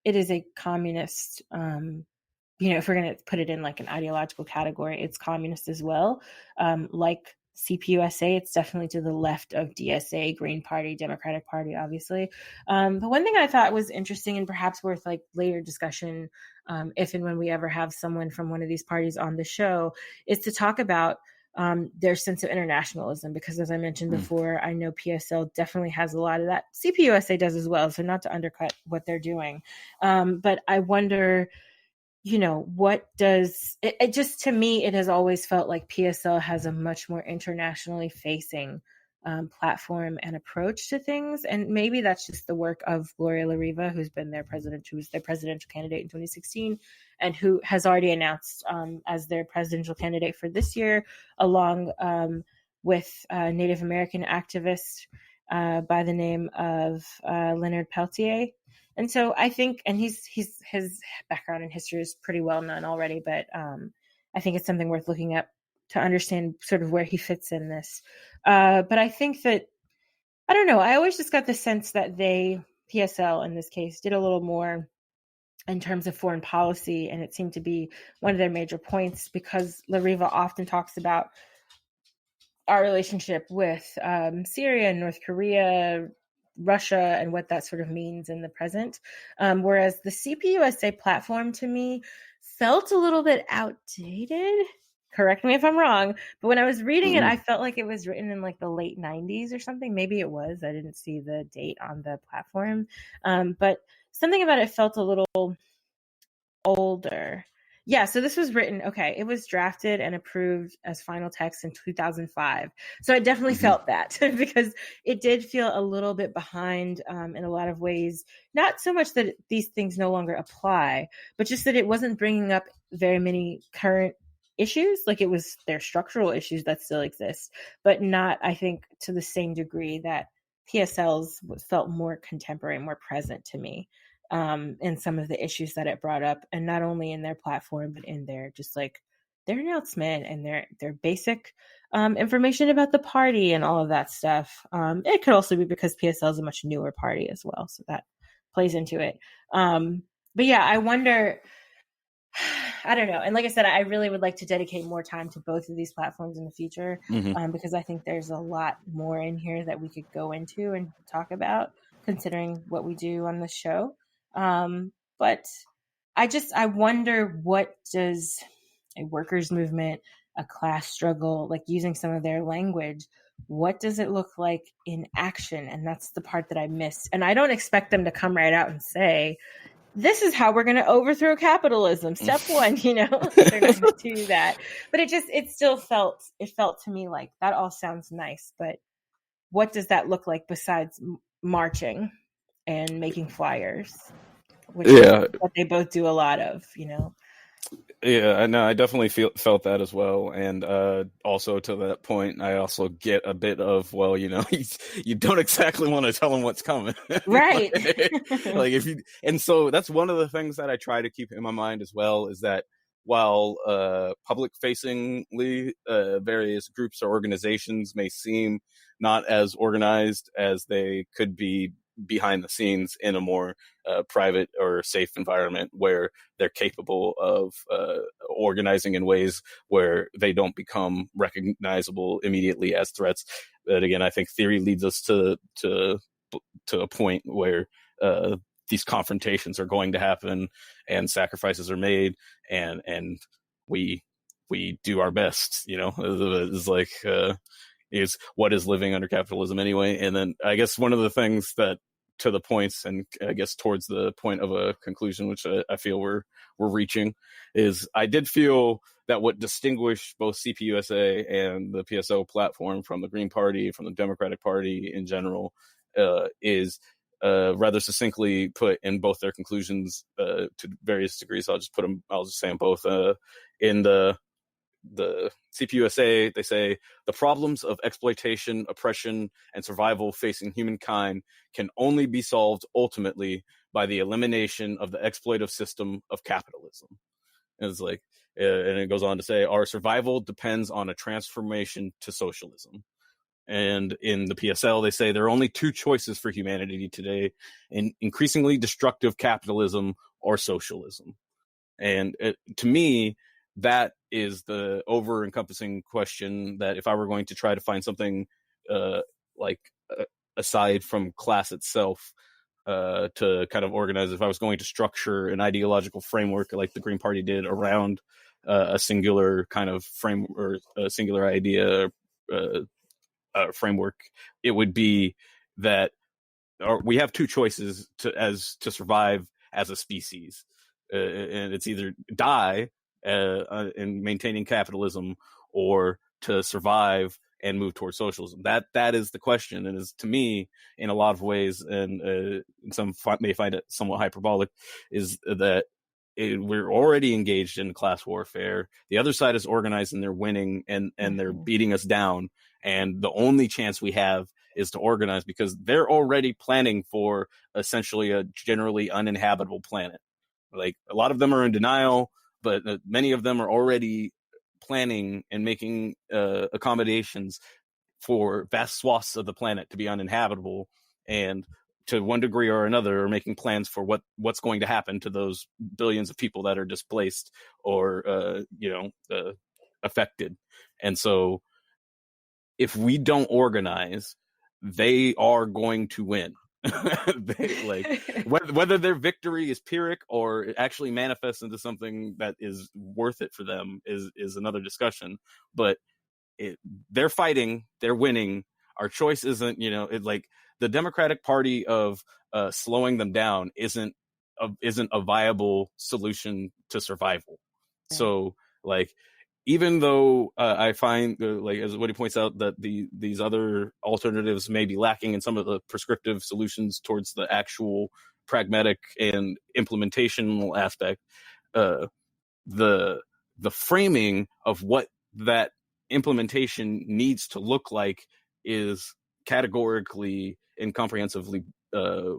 a communist, if we're going to put it in like an ideological category, it's communist as well. Like CPUSA, it's definitely to the left of DSA, Green Party, Democratic Party, obviously. But one thing I thought was interesting and perhaps worth like later discussion, if and when we ever have someone from one of these parties on the show, is to talk about their sense of internationalism, because as I mentioned before, I know PSL definitely has a lot of that. CPUSA does as well, so not to undercut what they're doing. But I wonder, what does it just, to me, it has always felt like PSL has a much more internationally facing platform and approach to things. And maybe that's just the work of Gloria La Riva, who was their presidential candidate in 2016, and who has already announced as their presidential candidate for this year, along with a Native American activist by the name of Leonard Peltier. And so I think, and his background in history is pretty well known already, but I think it's something worth looking up to understand sort of where he fits in this. But I think that, I don't know, I always just got the sense that PSL in this case, did a little more in terms of foreign policy, and it seemed to be one of their major points, because La Riva often talks about our relationship with Syria, North Korea, Russia, and what that sort of means in the present. Whereas the CPUSA platform, to me, felt a little bit outdated. Correct me if I'm wrong, but when I was reading it, I felt like it was written in like the late 90s or something. Maybe it was. I didn't see the date on the platform. But something about it felt a little older. Yeah, so this was written, okay, it was drafted and approved as final text in 2005. So I definitely felt that because it did feel a little bit behind in a lot of ways. Not so much that these things no longer apply, but just that it wasn't bringing up very many current issues. Like, it was their structural issues that still exist, but not, I think, to the same degree that PSL's felt more contemporary, more present to me. In some of the issues that it brought up, and not only in their platform, but in their just like their announcement and their basic information about the party and all of that stuff. It could also be because PSL is a much newer party as well, so that plays into it. But yeah, I wonder, I don't know. And like I said, I really would like to dedicate more time to both of these platforms in the future, because I think there's a lot more in here that we could go into and talk about, considering what we do on the show. But I wonder, what does a workers' movement, a class struggle, like using some of their language, what does it look like in action? And that's the part that I missed. And I don't expect them to come right out and say, this is how we're going to overthrow capitalism. Step one, they're not going to do that. But it felt to me like that all sounds nice, but what does that look like besides marching and making flyers, which is what they both do a lot of, Yeah, I know. I definitely felt that as well, and also to that point, I also get a bit of, well, you don't exactly want to tell them what's coming, right? like if you, and so that's one of the things that I try to keep in my mind as well, is that while public-facingly various groups or organizations may seem not as organized as they could be behind the scenes in a more private or safe environment, where they're capable of organizing in ways where they don't become recognizable immediately as threats. But again, I think theory leads us to a point where these confrontations are going to happen and sacrifices are made, and we do our best. It's like is what is living under capitalism anyway. And then I guess one of the things that, to the points, and I guess towards the point of a conclusion, which I feel we're reaching, is I did feel that what distinguished both CPUSA and the PSO platform from the Green Party, from the Democratic Party in general, is rather succinctly put in both their conclusions to various degrees. I'll just say them both. In the CPUSA, they say the problems of exploitation, oppression, and survival facing humankind can only be solved ultimately by the elimination of the exploitative system of capitalism. And it's like, and it goes on to say, our survival depends on a transformation to socialism. And in the PSL, they say there are only two choices for humanity today: in increasingly destructive capitalism or socialism. And to me, that is the over-encompassing question that if I were going to try to find something like aside from class itself to kind of organize, if I was going to structure an ideological framework like the Green Party did around a singular kind of frame or a singular idea framework, it would be that we have two choices to survive as a species, and it's either die in maintaining capitalism or to survive and move towards socialism. That is the question, and is, to me, in a lot of ways, and some may find it somewhat hyperbolic, is that we're already engaged in class warfare. The other side is organized and they're winning, and they're beating us down. And the only chance we have is to organize, because they're already planning for essentially a generally uninhabitable planet. Like, a lot of them are in denial, but many of them are already planning and making accommodations for vast swaths of the planet to be uninhabitable, and to one degree or another are making plans for what's going to happen to those billions of people that are displaced or affected. And so if we don't organize, they are going to win. Whether their victory is Pyrrhic or it actually manifests into something that is worth it for them is another discussion. But they're fighting, they're winning. Our choice isn't, the Democratic Party of slowing them down isn't a viable solution to survival. Right. So, even though I find, as what he points out, that these other alternatives may be lacking in some of the prescriptive solutions towards the actual pragmatic and implementational aspect, the framing of what that implementation needs to look like is categorically and comprehensively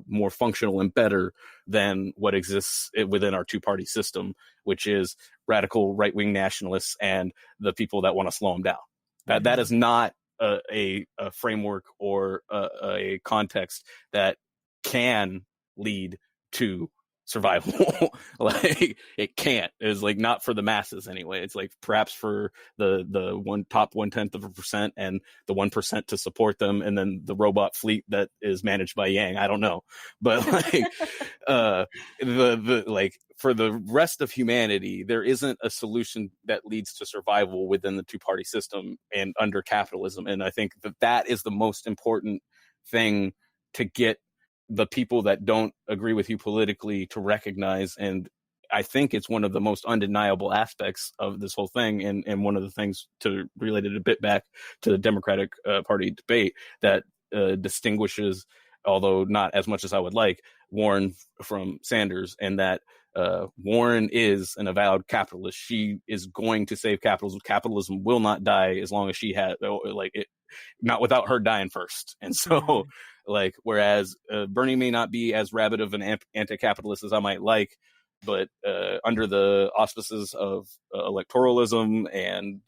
more functional and better than what exists within our two-party system, which is radical right-wing nationalists and the people that want to slow them down. That is not a framework or a context that can lead to survival. It can't. It's not for the masses anyway. It's perhaps for the top 1/10% and the 1% to support them, and then the robot fleet that is managed by Yang. I don't know, but for the rest of humanity, there isn't a solution that leads to survival within the two-party system and under capitalism. And I think that is the most important thing to get the people that don't agree with you politically to recognize. And I think it's one of the most undeniable aspects of this whole thing. And one of the things, to relate it a bit back to the Democratic Party debate, that distinguishes, although not as much as I would like, Warren from Sanders, and that Warren is an avowed capitalist. She is going to save capitalism. Capitalism will not die as long as she has, not without her dying first. And so, whereas Bernie may not be as rabid of an anti-capitalist as I might like, but under the auspices of electoralism and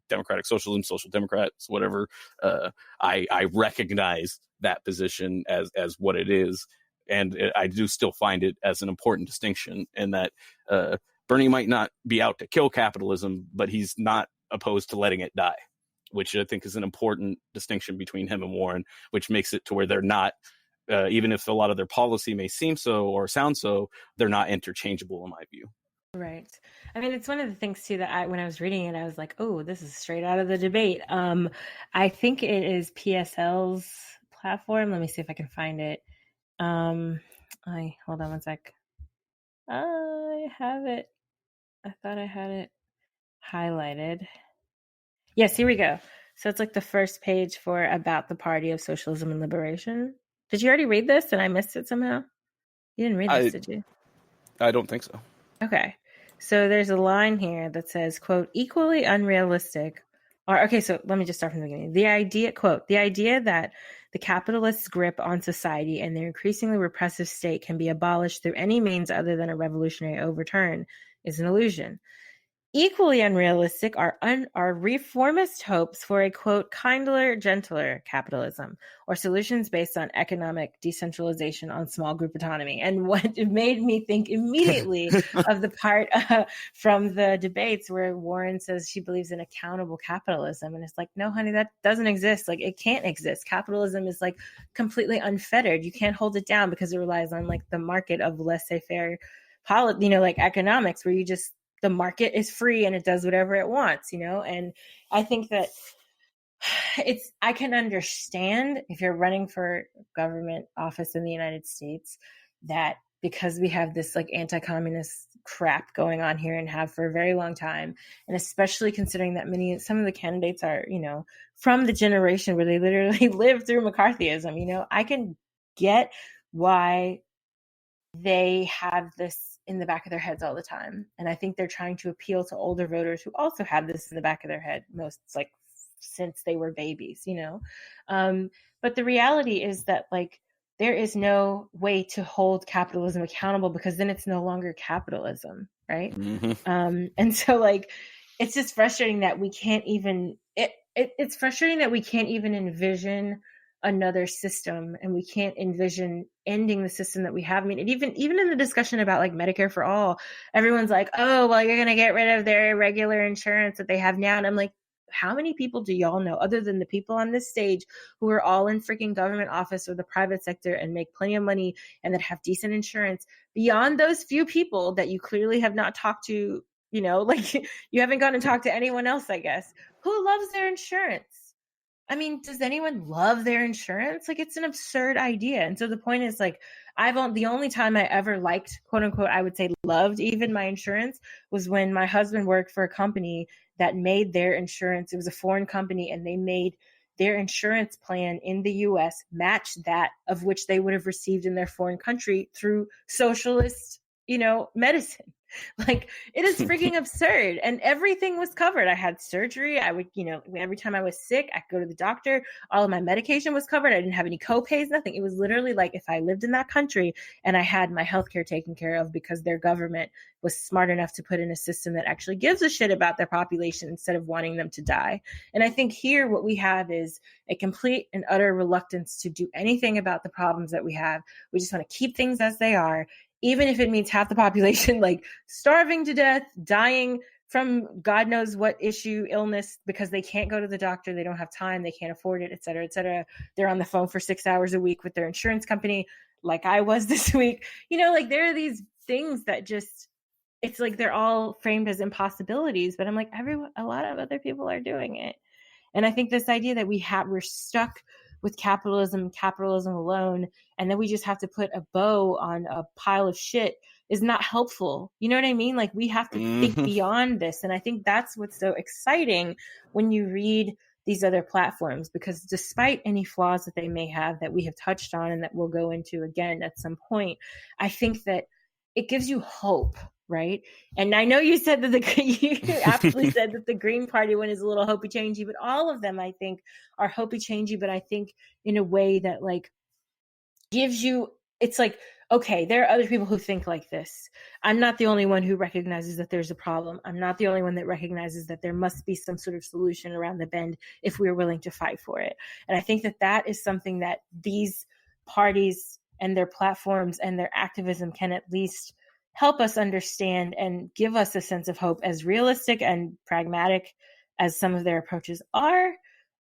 democratic socialism, social democrats, whatever, I recognize that position as what it is. And I do still find it as an important distinction, in that Bernie might not be out to kill capitalism, but he's not opposed to letting it die, which I think is an important distinction between him and Warren, which makes it to where they're not, even if a lot of their policy may seem so or sound so, they're not interchangeable in my view. Right. I mean, it's one of the things too that when I was reading it, I was like, oh, this is straight out of the debate. I think it is PSL's platform. Let me see if I can find it. Hold on one sec. I have it. I thought I had it highlighted. Yes, here we go. So it's the first page for about the Party of Socialism and Liberation. Did you already read this and I missed it somehow? You didn't read this, did you? I don't think so. Okay. So there's a line here that says, quote, equally unrealistic. Okay, so let me just start from the beginning. The idea, quote, the idea that the capitalists' grip on society and their increasingly repressive state can be abolished through any means other than a revolutionary overturn is an illusion. Equally unrealistic are reformist hopes for a, quote, kindler, gentler capitalism, or solutions based on economic decentralization on small group autonomy. And what made me think immediately of the part from the debates where Warren says she believes in accountable capitalism. And it's like, no, honey, that doesn't exist. Like, it can't exist. Capitalism is like completely unfettered. You can't hold it down because it relies on like the market of laissez-faire like economics, where you just, the market is free and it does whatever it wants, and I think that I can understand if you're running for government office in the United States, that because we have this like anti-communist crap going on here and have for a very long time, and especially considering that some of the candidates are, from the generation where they literally lived through McCarthyism, I can get why they have this in the back of their heads all the time. And I think they're trying to appeal to older voters who also have this in the back of their head, most like since they were babies, But the reality is that like there is no way to hold capitalism accountable, because then it's no longer capitalism, right? Mm-hmm. And so like it's just frustrating that we can't even it's frustrating that we can't even envision another system, and we can't envision ending the system that we have. I mean, even in the discussion about like Medicare for all, everyone's like, oh, well, you're going to get rid of their regular insurance that they have now. And I'm like, how many people do y'all know, other than the people on this stage who are all in freaking government office or the private sector and make plenty of money and that have decent insurance, beyond those few people that you clearly have not talked to, like you haven't gone and talked to anyone else, I guess, who loves their insurance? I mean, does anyone love their insurance? Like, it's an absurd idea. And so the point is, like, the only time I ever liked, quote unquote, I would say loved even my insurance, was when my husband worked for a company that made their insurance. It was a foreign company, and they made their insurance plan in the US match that of which they would have received in their foreign country through socialist, medicine. Like, it is freaking absurd. And everything was covered. I had surgery. I would, every time I was sick, I could go to the doctor. All of my medication was covered. I didn't have any co-pays, nothing. It was literally like if I lived in that country and I had my healthcare taken care of, because their government was smart enough to put in a system that actually gives a shit about their population instead of wanting them to die. And I think here what we have is a complete and utter reluctance to do anything about the problems that we have. We just want to keep things as they are, even if it means half the population like starving to death, dying from God knows what illness, because they can't go to the doctor, they don't have time, they can't afford it, et cetera, et cetera. They're on the phone for 6 hours a week with their insurance company, like I was this week. Like there are these things that just, it's like they're all framed as impossibilities, but I'm like, a lot of other people are doing it. And I think this idea that we're stuck with capitalism alone, and then we just have to put a bow on a pile of shit, is not helpful. You know what I mean? Like, we have to think beyond this. And I think that's what's so exciting when you read these other platforms, because despite any flaws that they may have that we have touched on and that we'll go into again at some point, I think that it gives you hope, right? And I know you said that you absolutely said that the Green Party one is a little hopey changey, but all of them I think are hopey changey, but I think in a way that like gives you, it's like, okay, there are other people who think like this. I'm not the only one who recognizes that there's a problem. I'm not the only one that recognizes that there must be some sort of solution around the bend if we're willing to fight for it. And I think that that is something that these parties and their platforms and their activism can at least help us understand and give us a sense of hope, as realistic and pragmatic as some of their approaches are.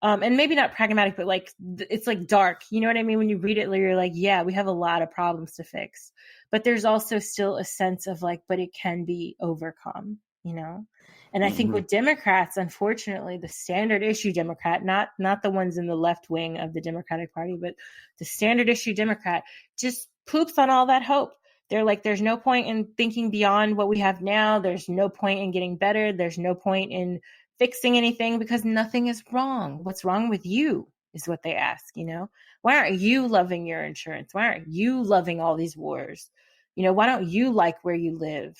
And maybe not pragmatic, but like, it's like dark. You know what I mean? When you read it, you're like, yeah, we have a lot of problems to fix. But there's also still a sense of like, but it can be overcome, And I think with Democrats, unfortunately, the standard issue Democrat, not the ones in the left wing of the Democratic Party, but the standard issue Democrat just poops on all that hope. They're like, there's no point in thinking beyond what we have now. There's no point in getting better. There's no point in fixing anything because nothing is wrong. What's wrong with you? is what they ask, Why aren't you loving your insurance? Why aren't you loving all these wars? Why don't you like where you live?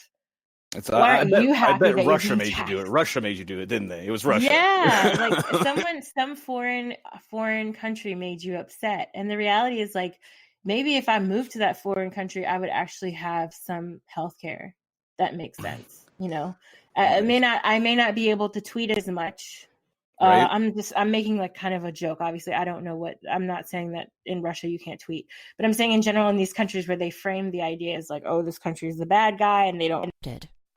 Why aren't you I happy bet that you're Russia being made you do it. taxed? Russia made you do it, didn't they? It was Russia. Yeah, like some foreign country made you upset. And the reality is, like, maybe if I moved to that foreign country, I would actually have some healthcare that makes sense. I may not be able to tweet as much. Right. I'm making like kind of a joke. Obviously, I'm not saying that in Russia you can't tweet, but I'm saying in general in these countries where they frame the idea as like, oh, this country is the bad guy, and they don't.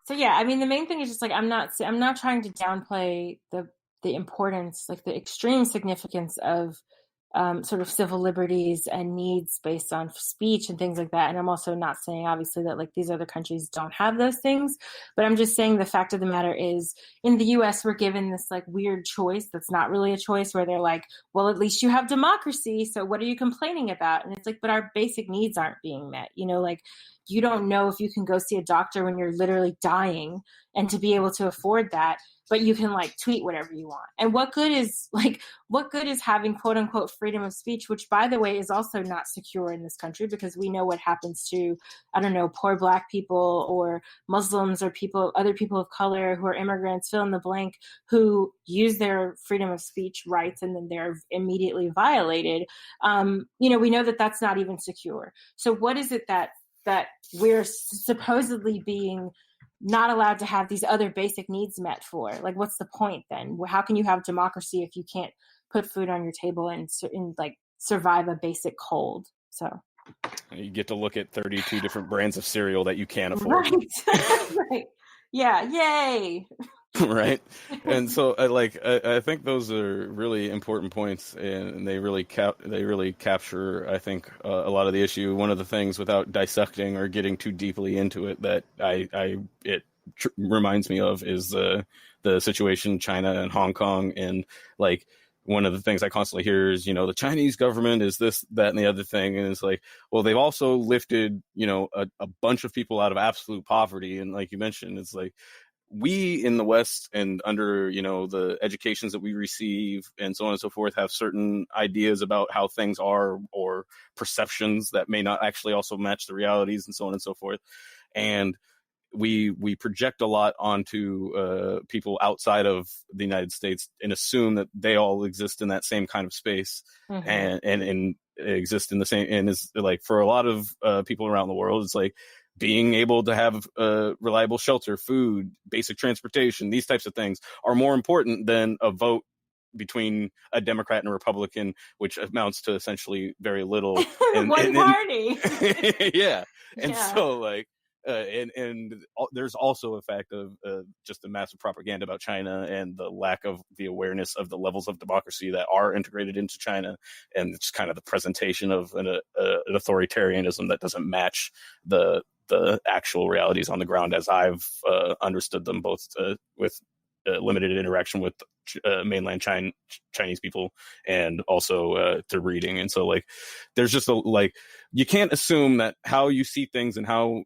So yeah, I mean, the main thing is just like I'm not trying to downplay the importance, like the extreme significance of sort of civil liberties and needs based on speech and things like that. And I'm also not saying, obviously, that like these other countries don't have those things, but I'm just saying the fact of the matter is, in the US, we're given this like weird choice that's not really a choice, where they're like, well, at least you have democracy, so what are you complaining about? And it's like, but our basic needs aren't being met. Like, you don't know if you can go see a doctor when you're literally dying, and to be able to afford that, but you can like tweet whatever you want. And what good is having quote unquote freedom of speech, which by the way is also not secure in this country, because we know what happens to, I don't know, poor Black people or Muslims or other people of color who are immigrants, fill in the blank, who use their freedom of speech rights and then they're immediately violated. We know that that's not even secure. So what is it that we're supposedly being not allowed to have these other basic needs met for? Like, what's the point then? How can you have democracy if you can't put food on your table and like survive a basic cold? So you get to look at 32 different brands of cereal that you can't afford. Right. Right. Yeah. Yay. Right. And so I think those are really important points, and they really capture, I think, a lot of the issue. One of the things, without dissecting or getting too deeply into it, that it reminds me of is the situation in China and Hong Kong. And like, one of the things I constantly hear is, the Chinese government is this, that, and the other thing. And it's like, well, they've also lifted, a bunch of people out of absolute poverty. And like you mentioned, it's like, we in the West and under, the educations that we receive and so on and so forth, have certain ideas about how things are, or perceptions that may not actually also match the realities and so on and so forth. And we project a lot onto people outside of the United States and assume that they all exist in that same kind of space. Mm-hmm. and exist in the same, and is like, for a lot of people around the world, it's like being able to have reliable shelter, food, basic transportation, these types of things are more important than a vote between a Democrat and a Republican, which amounts to essentially very little. And, One party. Yeah. And so like, and there's also a fact of just the massive propaganda about China and the lack of the awareness of the levels of democracy that are integrated into China, and it's kind of the presentation of an authoritarianism that doesn't match the actual realities on the ground as I've understood them, both with limited interaction with mainland Chinese people and also through reading. And so like, there's just you can't assume that how you see things and how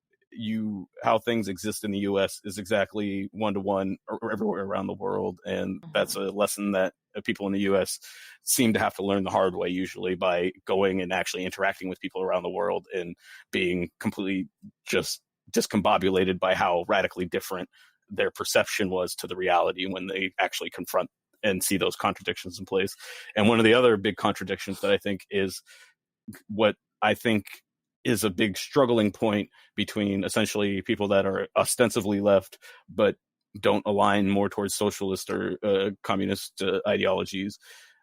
things exist in the US is exactly one-to-one or everywhere around the world. And that's a lesson that people in the US seem to have to learn the hard way, usually by going and actually interacting with people around the world and being completely just discombobulated by how radically different their perception was to the reality when they actually confront and see those contradictions in place. And one of the other big contradictions that I think is what I think is a big struggling point between essentially people that are ostensibly left but don't align more towards socialist or communist ideologies,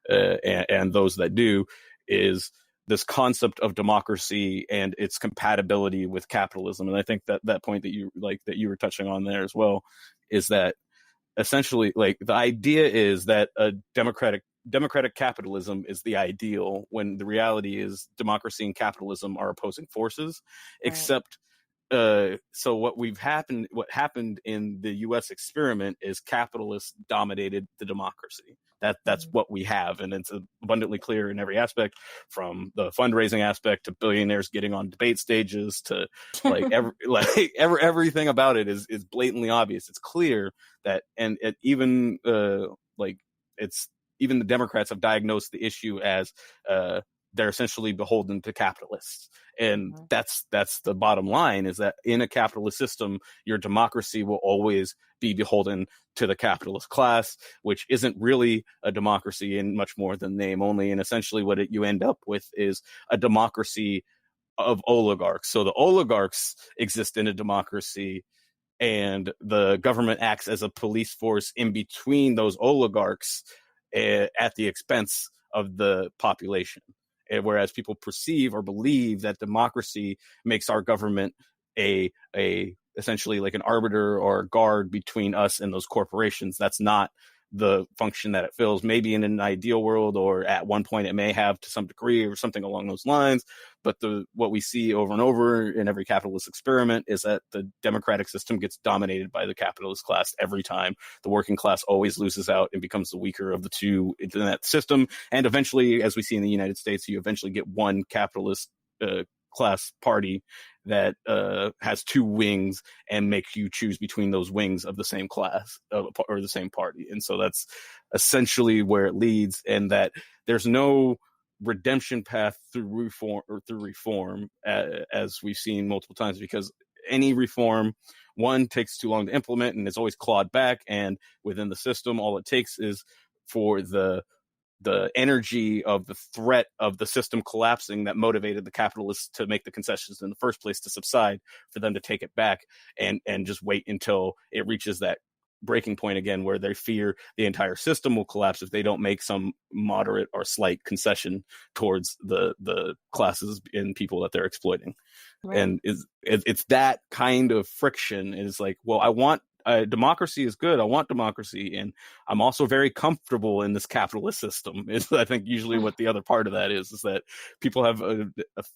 and those that do, is this concept of democracy and its compatibility with capitalism. And I think that point that you were touching on there as well is that essentially, like, the idea is that a democratic capitalism is the ideal, when the reality is democracy and capitalism are opposing forces. Right. Except so what happened in the US experiment is capitalists dominated the democracy. That's what we have, and it's abundantly clear in every aspect, from the fundraising aspect to billionaires getting on debate stages to everything about it is blatantly obvious. It's clear that, and it even it's even the Democrats have diagnosed the issue as they're essentially beholden to capitalists. And that's the bottom line, is that in a capitalist system, your democracy will always be beholden to the capitalist class, which isn't really a democracy in much more than name only. And essentially what you end up with is a democracy of oligarchs. So the oligarchs exist in a democracy, and the government acts as a police force in between those oligarchs at the expense of the population. Whereas people perceive or believe that democracy makes our government a essentially like an arbiter or a guard between us and those corporations. That's not the function that it fills. Maybe in an ideal world, or at one point it may have to some degree or something along those lines. But what we see over and over in every capitalist experiment is that the democratic system gets dominated by the capitalist class every time. The working class always loses out and becomes the weaker of the two in that system. And eventually, as we see in the United States, you eventually get one capitalist class party that has two wings and makes you choose between those wings of the same class or the same party. And so that's essentially where it leads, and that there's no redemption path through reform, as we've seen multiple times, because any reform, one, takes too long to implement and is always clawed back. And within the system, all it takes is for the energy of the threat of the system collapsing that motivated the capitalists to make the concessions in the first place to subside, for them to take it back and just wait until it reaches that breaking point again, where they fear the entire system will collapse if they don't make some moderate or slight concession towards the classes and people that they're exploiting. Right. And it's that kind of friction is like, well, I want democracy is good. I want democracy, and I'm also very comfortable in this capitalist system. Is I think usually what the other part of that is that people have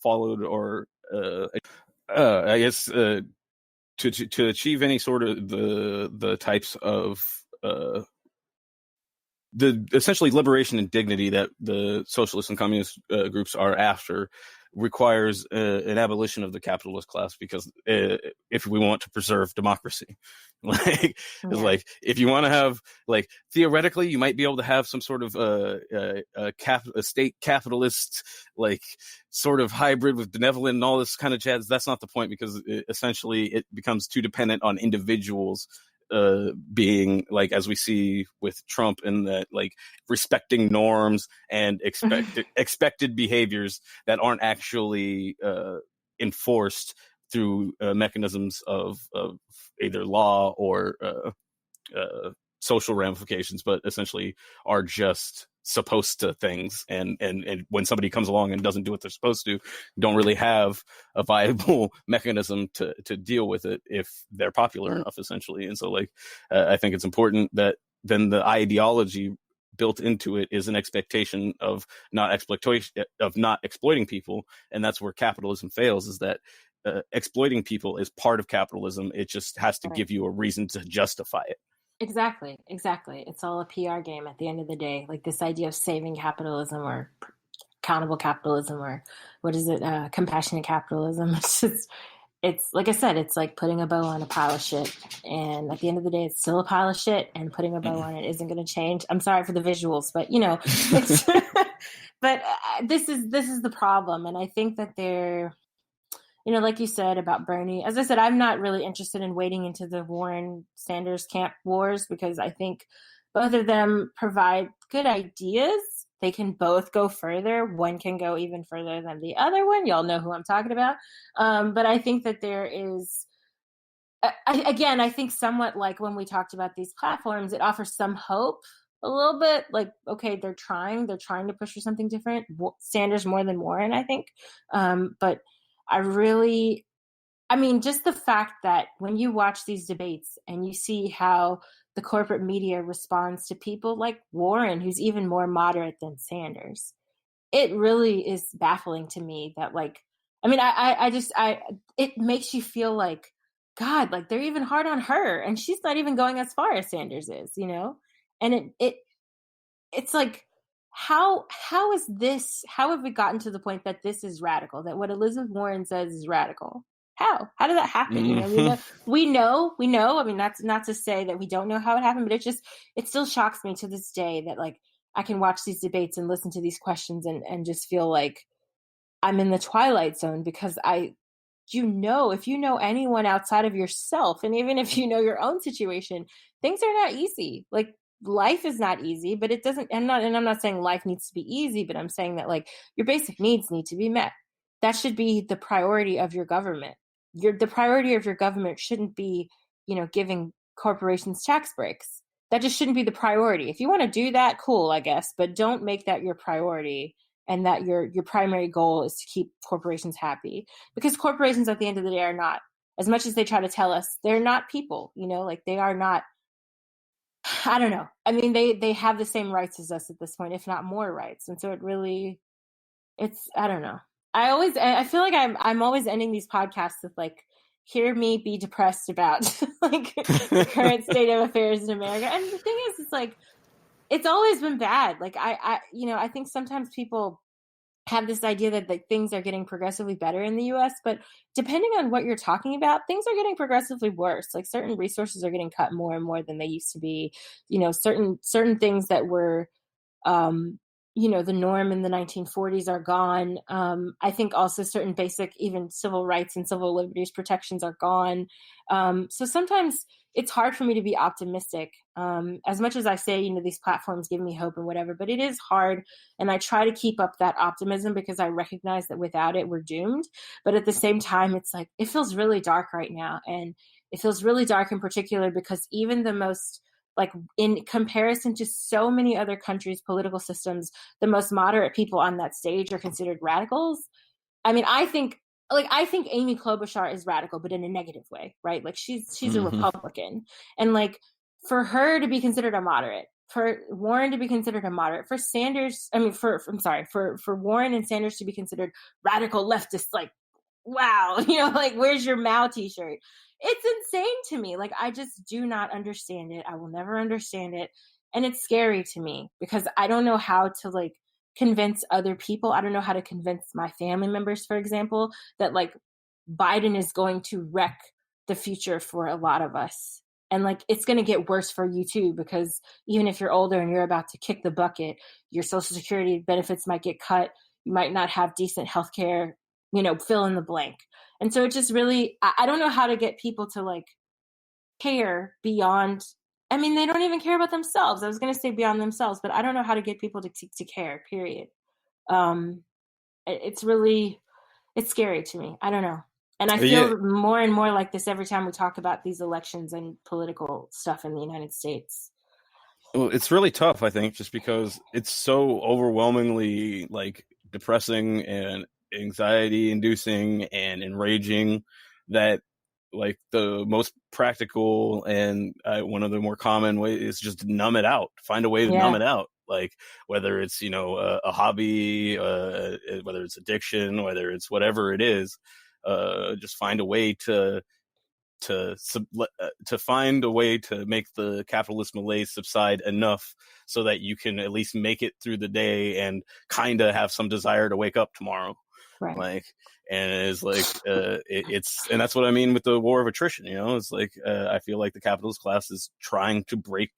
followed or I guess to achieve any sort of the types of the essentially liberation and dignity that the socialist and communist groups are after, requires an abolition of the capitalist class, because if we want to preserve democracy, it's like, if you want to have, like, theoretically you might be able to have some sort of a state capitalist, like, sort of hybrid with benevolent and all this kind of jazz. That's not the point, because essentially it becomes too dependent on individuals being, like, as we see with Trump, and that, like, respecting norms and expected behaviors that aren't actually enforced through mechanisms of either law or social ramifications, but essentially are just supposed to things. And when somebody comes along and doesn't do what they're supposed to, don't really have a viable mechanism to deal with it if they're popular enough, essentially. And so, like, I think it's important that then the ideology built into it is an expectation of not exploiting people. And that's where capitalism fails, is that exploiting people is part of capitalism. It just has to give you a reason to justify it. Exactly. It's all a PR game at the end of the day. Like, this idea of saving capitalism, or accountable capitalism, or what is it? Compassionate capitalism. It's like I said, it's like putting a bow on a pile of shit. And at the end of the day, it's still a pile of shit, and putting a bow on it isn't going to change. I'm sorry for the visuals, but it's, but this is the problem. And I think that they're, like you said about Bernie, as I said, I'm not really interested in wading into the Warren-Sanders camp wars, because I think both of them provide good ideas. They can both go further. One can go even further than the other one. Y'all know who I'm talking about. But I think that there is, I think somewhat like when we talked about these platforms, it offers some hope a little bit. Like, okay, they're trying to push for something different. Sanders more than Warren, I think. But just the fact that when you watch these debates and you see how the corporate media responds to people like Warren, who's even more moderate than Sanders, it really is baffling to me that, like, it makes you feel like, God, like, they're even hard on her, and she's not even going as far as Sanders is, and it's like, how have we gotten to the point that this is radical, that what Elizabeth Warren says is radical? How did that happen? We know. I mean, that's not to say that we don't know how it happened, but it still shocks me to this day that, like, I can watch these debates and listen to these questions and just feel like I'm in the twilight zone, because if you know anyone outside of yourself, and even if you know your own situation, things are not easy. Like, life is not easy, but it doesn't, I'm not saying life needs to be easy, but I'm saying that, like, your basic needs need to be met. That should be the priority of your government. The priority of your government shouldn't be, giving corporations tax breaks. That just shouldn't be the priority. If you want to do that, cool, I guess, but don't make that your priority, and that your primary goal is to keep corporations happy, because corporations at the end of the day are not, as much as they try to tell us, they're not people, like, they are not, I don't know. I mean, they have the same rights as us at this point, if not more rights. And so I don't know. I feel like I'm always ending these podcasts with, like, hear me be depressed about like the current state of affairs in America. And the thing is, it's like, it's always been bad. Like, I think sometimes people have this idea that, like, things are getting progressively better in the US, but depending on what you're talking about, things are getting progressively worse. Like, certain resources are getting cut more and more than they used to be. Certain things that were the norm in the 1940s are gone. I think also certain basic, even civil rights and civil liberties protections are gone. So sometimes it's hard for me to be optimistic. As much as I say, these platforms give me hope and whatever, but it is hard. And I try to keep up that optimism, because I recognize that without it, we're doomed. But at the same time, it's like, it feels really dark right now. And it feels really dark in particular because even the most, like, in comparison to so many other countries' political systems, the most moderate people on that stage are considered radicals. I mean, I think Amy Klobuchar is radical, but in a negative way, right? Like, she's a Republican, and, like, for her to be considered a moderate, for Warren to be considered a moderate, for Warren and Sanders to be considered radical leftists, like, wow, like, where's your Mao t-shirt? It's insane to me. Like, I just do not understand it. I will never understand it. And it's scary to me because I don't know how to, like, convince other people. I don't know how to convince my family members, for example, that, like, Biden is going to wreck the future for a lot of us. And, like, it's going to get worse for you too, because even if you're older and you're about to kick the bucket, your Social Security benefits might get cut. You might not have decent health care, fill in the blank. And so it just really, I don't know how to get people to, like, care beyond, I mean, they don't even care about themselves. I was going to say beyond themselves, but I don't know how to get people to care, period. It's scary to me. I don't know. And I feel more and more like this every time we talk about these elections and political stuff in the United States. Well, it's really tough, I think, just because it's so overwhelmingly, like, depressing and anxiety inducing and enraging that, like, the most practical and one of the more common ways is just to numb it out, find a way to numb it out. Like, whether it's, a hobby, whether it's addiction, whether it's whatever it is, just find a way to find a way to make the capitalist malaise subside enough so that you can at least make it through the day and kind of have some desire to wake up tomorrow. Right. Like, and it's like, and that's what I mean with the war of attrition. It's like, I feel like the capitalist class is trying to break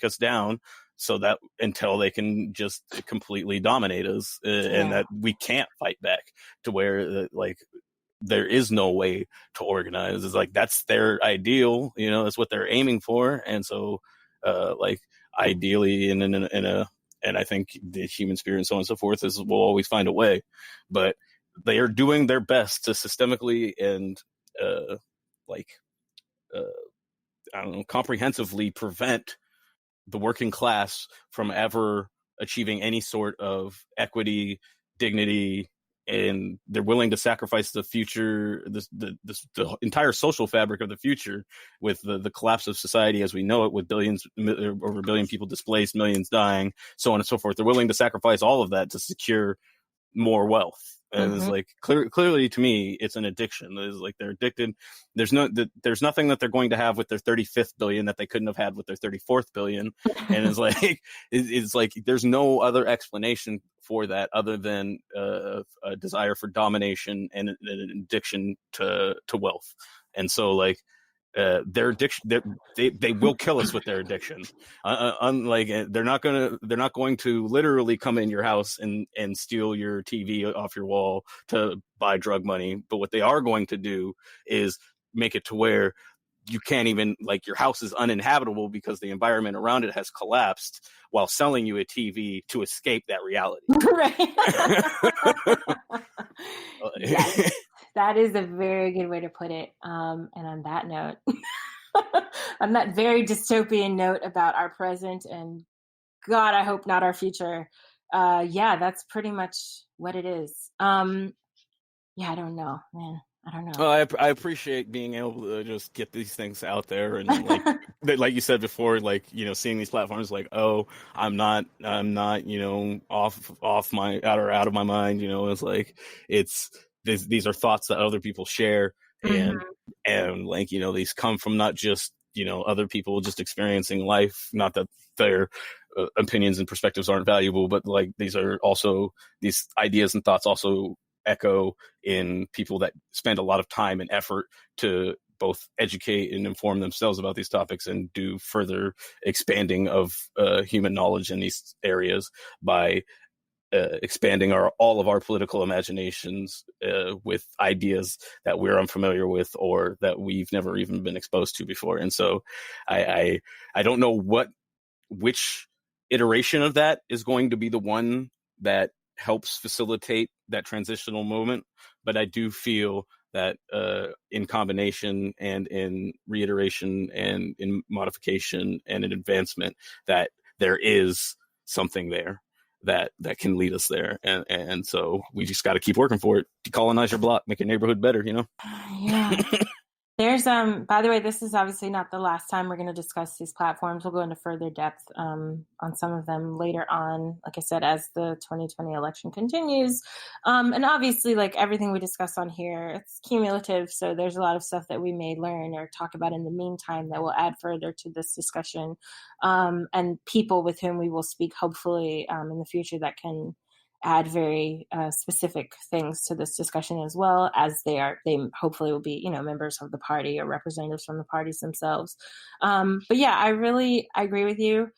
us down so that until they can just completely dominate us, and that we can't fight back to where, like, there is no way to organize. It's like, that's their ideal, that's what they're aiming for. And so, like, ideally, and I think the human spirit and so on and so forth will always find a way, but they are doing their best to systemically and, I don't know, comprehensively prevent the working class from ever achieving any sort of equity, dignity, and they're willing to sacrifice the future, the entire social fabric of the future, with the collapse of society as we know it, with over a billion people displaced, millions dying, so on and so forth. They're willing to sacrifice all of that to secure more wealth. And it's like, clearly to me, it's an addiction. It's like they're addicted. There's nothing that they're going to have with their 35th billion that they couldn't have had with their 34th billion. And it's like there's no other explanation for that other than a desire for domination and an addiction to wealth. And so, like, their addiction, they will kill us with their addiction. Unlike they're not going to literally come in your house and steal your TV off your wall to buy drug money. But what they are going to do is make it to where you can't even, like, your house is uninhabitable because the environment around it has collapsed, while selling you a TV to escape that reality. Right. Yes, that is a very good way to put it. And on that note, on that very dystopian note about our present and God, I hope not our future. Yeah, that's pretty much what it is. Yeah, I don't know, man. I don't know. Well, I appreciate being able to just get these things out there, and like you said before, like, seeing these platforms, like, oh, I'm not, off my out of my mind. It's like these are thoughts that other people share, and like, these come from not just other people just experiencing life. Not that their opinions and perspectives aren't valuable, but like these ideas and thoughts also echo in people that spend a lot of time and effort to both educate and inform themselves about these topics and do further expanding of human knowledge in these areas by expanding all of our political imaginations with ideas that we're unfamiliar with or that we've never even been exposed to before. And so I don't know which iteration of that is going to be the one that helps facilitate that transitional moment, but I do feel that in combination and in reiteration and in modification and in advancement, that there is something there that can lead us there, and so we just got to keep working for it. Decolonize your block, make your neighborhood better. Yeah. There's by the way, this is obviously not the last time we're going to discuss these platforms. We'll go into further depth on some of them later on, like I said, as the 2020 election continues. And obviously, like everything we discuss on here, it's cumulative. So there's a lot of stuff that we may learn or talk about in the meantime that will add further to this discussion. And people with whom we will speak, hopefully, in the future that can add very specific things to this discussion, as well as they hopefully will be, members of the party or representatives from the parties themselves. But yeah, I agree with you.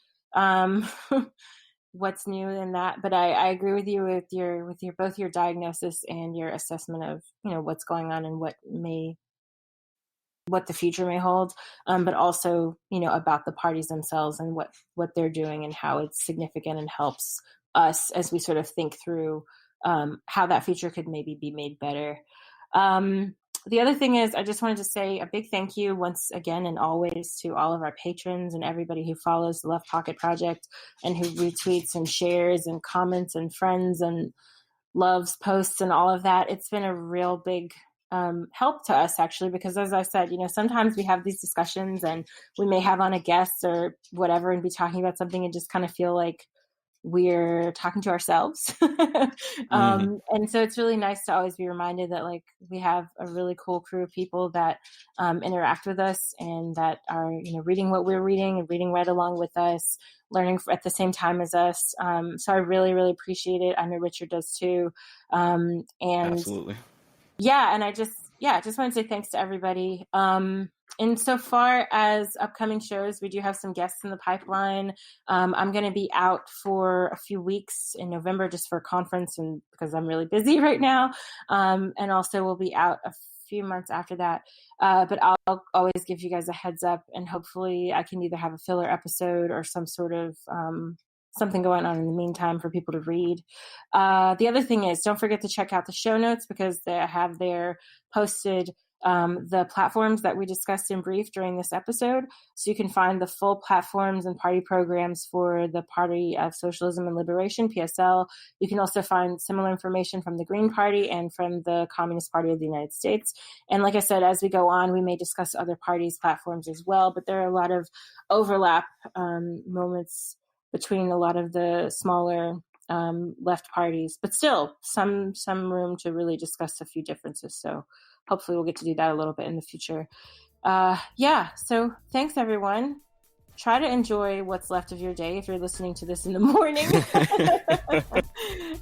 What's new in that? But I agree with you with your both your diagnosis and your assessment of, what's going on and what the future may hold, but also, about the parties themselves and what they're doing and how it's significant and helps us as we sort of think through how that future could maybe be made better. The other thing is, I just wanted to say a big thank you once again and always to all of our patrons and everybody who follows the Left Pocket Project and who retweets and shares and comments and friends and loves posts and all of that. It's been a real big help to us, actually, because as I said, sometimes we have these discussions and we may have on a guest or whatever and be talking about something and just kind of feel like we're talking to ourselves. And so it's really nice to always be reminded that, like, we have a really cool crew of people that interact with us and that are, reading what we're reading and reading right along with us, learning at the same time as us. So I really, really appreciate it. I know Richard does too. And absolutely. Yeah. And I just want to say thanks to everybody. And so far as upcoming shows, we do have some guests in the pipeline. I'm going to be out for a few weeks in November just for a conference and because I'm really busy right now. And also we'll be out a few months after that. But I'll always give you guys a heads up, and hopefully I can either have a filler episode or some sort of something going on in the meantime for people to read. The other thing is, don't forget to check out the show notes because they have there posted the platforms that we discussed in brief during this episode. So you can find the full platforms and party programs for the Party of Socialism and Liberation, PSL. You can also find similar information from the Green Party and from the Communist Party of the United States. And like I said, as we go on, we may discuss other parties' platforms as well, but there are a lot of overlap moments between a lot of the smaller left parties, but still some room to really discuss a few differences. So hopefully we'll get to do that a little bit in the future. So thanks everyone. try to enjoy what's left of your day if you're listening to this in the morning.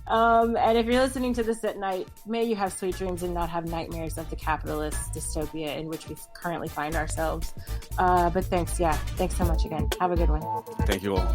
And if you're listening to this at night, may you have sweet dreams and not have nightmares of the capitalist dystopia in which we currently find ourselves. But thanks so much again. Have a good one. Thank you all.